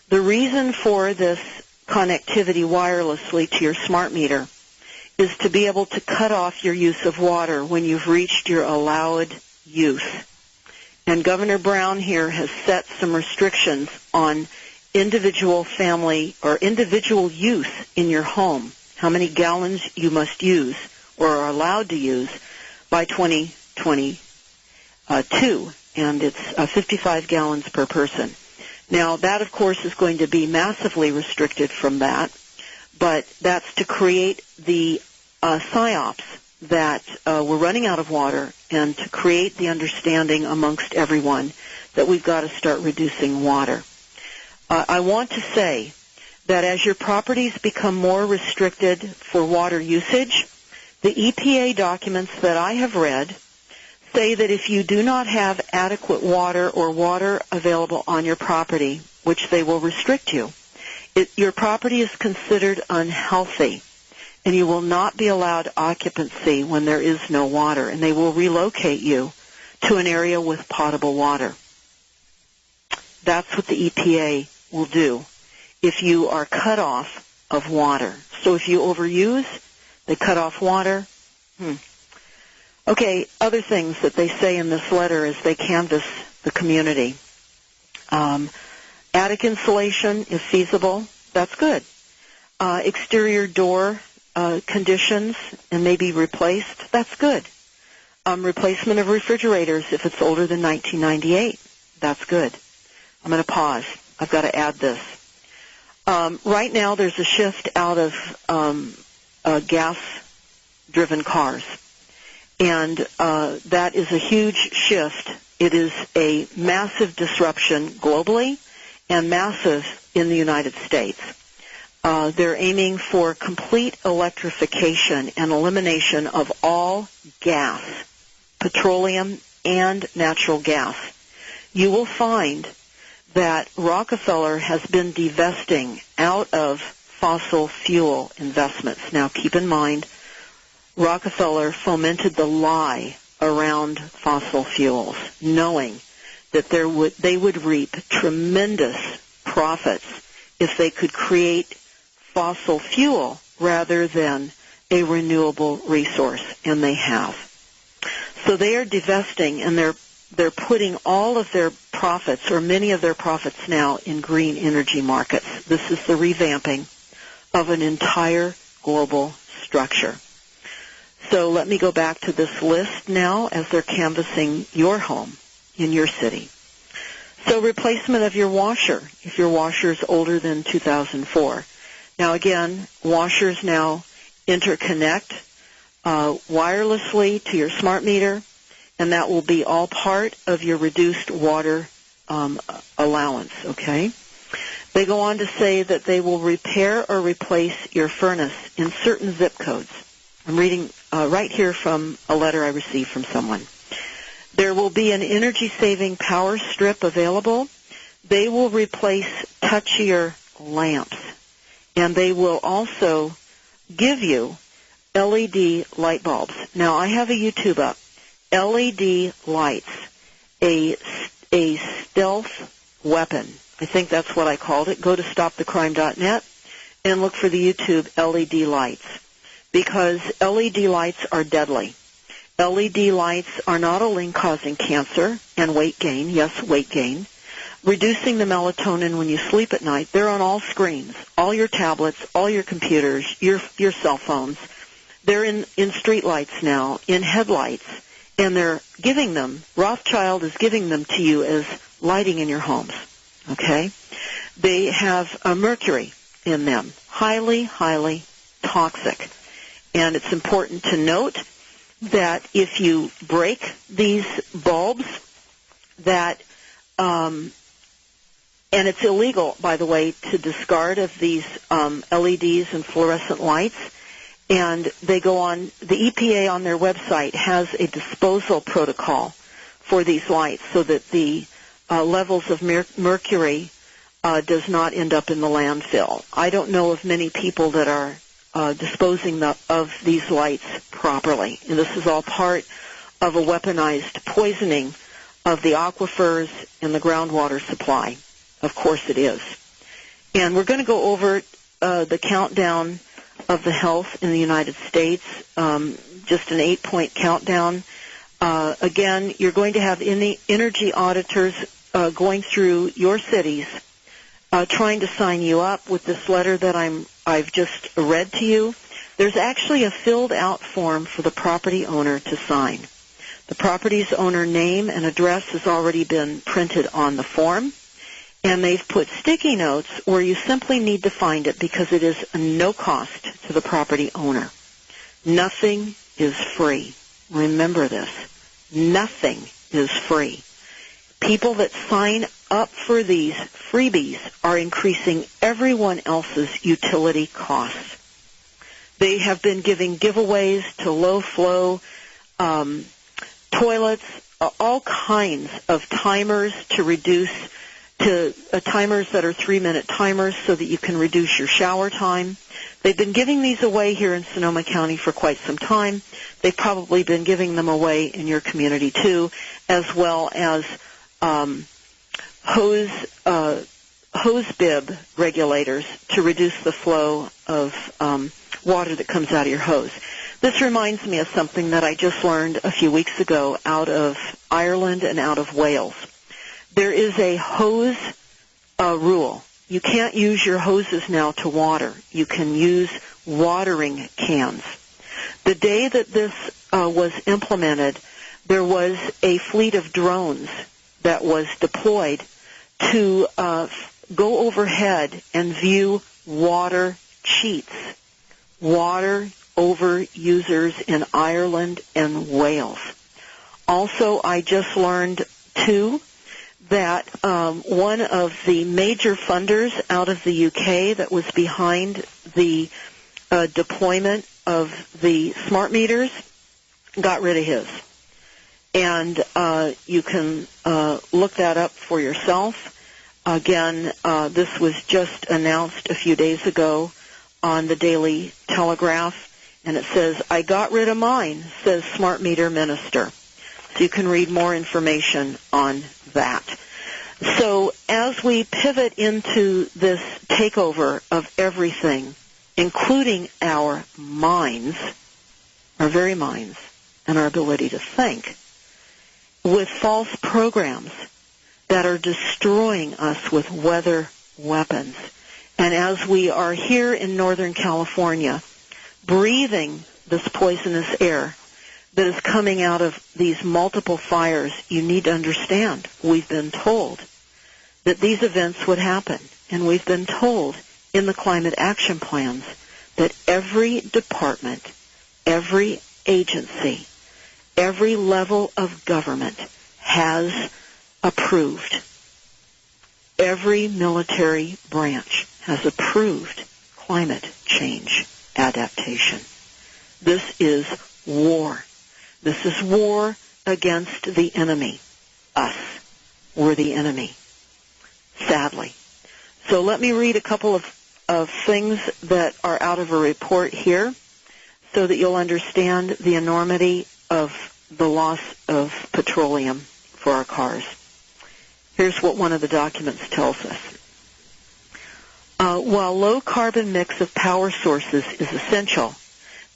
The reason for this connectivity wirelessly to your smart meter is to be able to cut off your use of water when you've reached your allowed use. And Governor Brown here has set some restrictions on individual family or individual use in your home, how many gallons you must use or are allowed to use by 2022, and it's 55 gallons per person. Now, that, of course, is going to be massively restricted from that, but that's to create the psyops that we're running out of water and to create the understanding amongst everyone that we've got to start reducing water. I want to say that as your properties become more restricted for water usage, the EPA documents that I have read say that if you do not have adequate water or water available on your property, which they will restrict you, your property is considered unhealthy, and you will not be allowed occupancy when there is no water, and they will relocate you to an area with potable water. That's what the EPA will do if you are cut off of water. So if you overuse, they cut off water. Okay, other things that they say in this letter as they canvass the community. Attic insulation, if feasible, that's good. Exterior door conditions and maybe replaced, that's good. Replacement of refrigerators if it's older than 1998, that's good. I'm going to pause. I've got to add this. Right now there's a shift out of gas-driven cars. And that is a huge shift. It is a massive disruption globally and massive in the United States. They're aiming for complete electrification and elimination of all gas, petroleum and natural gas. You will find that Rockefeller has been divesting out of fossil fuel investments. Now, keep in mind, Rockefeller fomented the lie around fossil fuels, knowing that they would reap tremendous profits if they could create fossil fuel rather than a renewable resource, and they have. So they are divesting, and they're putting all of their profits, or many of their profits now, in green energy markets. This is the revamping of an entire global structure. So let me go back to this list now as they're canvassing your home in your city. So replacement of your washer, if your washer is older than 2004. Now again, washers now interconnect wirelessly to your smart meter, and that will be all part of your reduced water allowance, okay? They go on to say that they will repair or replace your furnace in certain zip codes. I'm reading right here from a letter I received from someone. There will be an energy-saving power strip available. They will replace touchier lamps, and they will also give you LED light bulbs. Now, I have a YouTube up. LED lights, a stealth weapon. I think that's what I called it. Go to stopthecrime.net and look for the YouTube LED lights, because LED lights are deadly. LED lights are not only causing cancer and weight gain, yes, weight gain, reducing the melatonin when you sleep at night. They're on all screens, all your tablets, all your computers, your cell phones. They're in street lights now, in headlights, and they're giving them, Rothschild is giving them to you as lighting in your homes, okay? They have mercury in them, highly, highly toxic. And it's important to note that if you break these bulbs, that, and it's illegal, by the way, to discard of these LEDs and fluorescent lights, and they go on, the EPA on their website has a disposal protocol for these lights so that the levels of mercury does not end up in the landfill. I don't know of many people that are disposing of these lights properly. And this is all part of a weaponized poisoning of the aquifers and the groundwater supply. Of course it is. And we're going to go over the countdown of the health in the United States, just an 8-point countdown. Again, you're going to have energy auditors going through your cities, trying to sign you up with this letter that I've just read to you. There's actually a filled out form for the property owner to sign. The property's owner name and address has already been printed on the form, and they've put sticky notes where you simply need to find it because it is no cost to the property owner. Nothing is free. Remember this. Nothing is free. People that sign up for these freebies are increasing everyone else's utility costs. They have been giving giveaways to low-flow toilets, all kinds of timers to reduce to timers that are 3-minute timers so that you can reduce your shower time. They've been giving these away here in Sonoma County for quite some time. They've probably been giving them away in your community too, as well as hose bib regulators to reduce the flow of water that comes out of your hose. This reminds me of something that I just learned a few weeks ago out of Ireland and out of Wales. There is a hose rule. You can't use your hoses now to water. You can use watering cans. The day that this was implemented, there was a fleet of drones that was deployed to go overhead and view water cheats, water over users in Ireland and Wales. Also, I just learned, too, that one of the major funders out of the UK that was behind the deployment of the smart meters got rid of his. And you can look that up for yourself. Again, this was just announced a few days ago on the Daily Telegraph, and it says, "I got rid of mine," says smart meter minister. So you can read more information on that. So as we pivot into this takeover of everything, including our minds, our very minds, and our ability to think, with false programs that are destroying us with weather weapons. And as we are here in Northern California, breathing this poisonous air that is coming out of these multiple fires, you need to understand, we've been told that these events would happen. And we've been told in the climate action plans that every department, every agency, every level of government has approved. Every military branch has approved climate change adaptation. This is war. This is war against the enemy. Us. We're the enemy. Sadly. So let me read a couple of things that are out of a report here so that you'll understand the enormity of the loss of petroleum for our cars. Here's what one of the documents tells us. While low carbon mix of power sources is essential,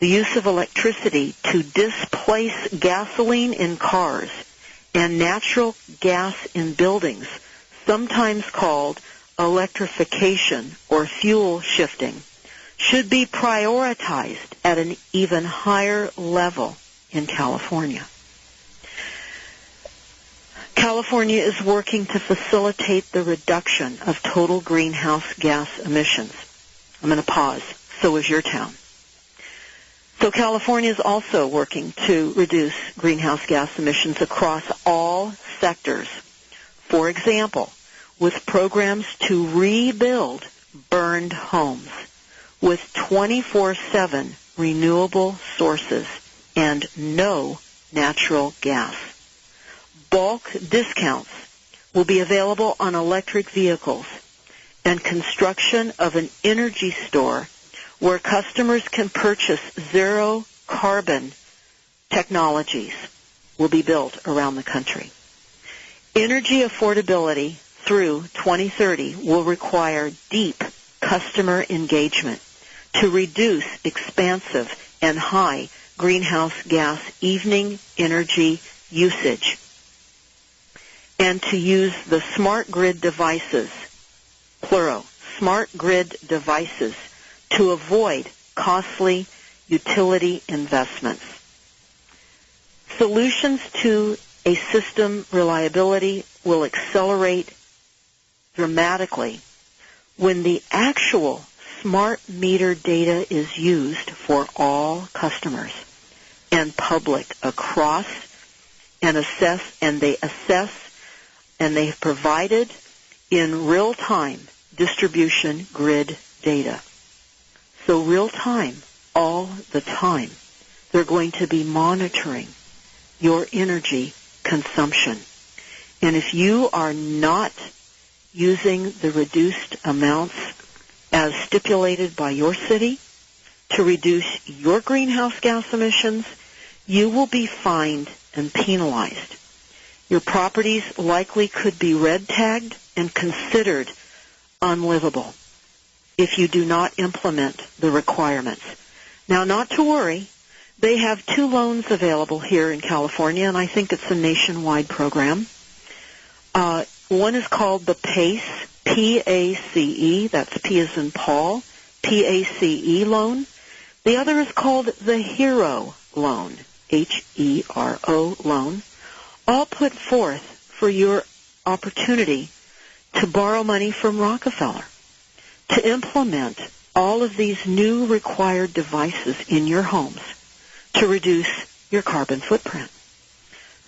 the use of electricity to displace gasoline in cars and natural gas in buildings sometimes called electrification or fuel shifting, should be prioritized at an even higher level in California. California is working to facilitate the reduction of total greenhouse gas emissions. I'm going to pause. So is your town. So California is also working to reduce greenhouse gas emissions across all sectors. For example, with programs to rebuild burned homes with 24/7 renewable sources and no natural gas. Bulk discounts will be available on electric vehicles, and construction of an energy store where customers can purchase zero-carbon technologies will be built around the country. Energy affordability through 2030 will require deep customer engagement to reduce expansive and high greenhouse gas evening energy usage, and to use the smart grid devices, plural, smart grid devices, to avoid costly utility investments. Solutions to a system reliability will accelerate dramatically when the actual smart meter data is used for all customers and public across and they assess and they've provided in real-time distribution grid data. So real-time, all the time, they're going to be monitoring your energy consumption. And if you are not using the reduced amounts as stipulated by your city to reduce your greenhouse gas emissions, you will be fined and penalized. Your properties likely could be red tagged and considered unlivable if you do not implement the requirements. Now, not to worry, they have 2 loans available here in California, and I think it's a nationwide program. One is called the PACE, P-A-C-E, that's P as in Paul, P-A-C-E loan. The other is called the HERO loan, H-E-R-O loan, all put forth for your opportunity to borrow money from Rockefeller to implement all of these new required devices in your homes to reduce your carbon footprint.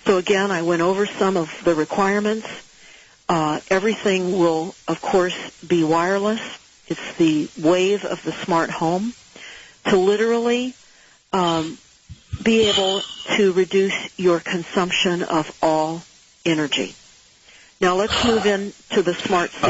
So again, I went over some of the requirements. Everything will, of course, be wireless. It's the wave of the smart home to literally be able to reduce your consumption of all energy. Now let's move in to the smart city.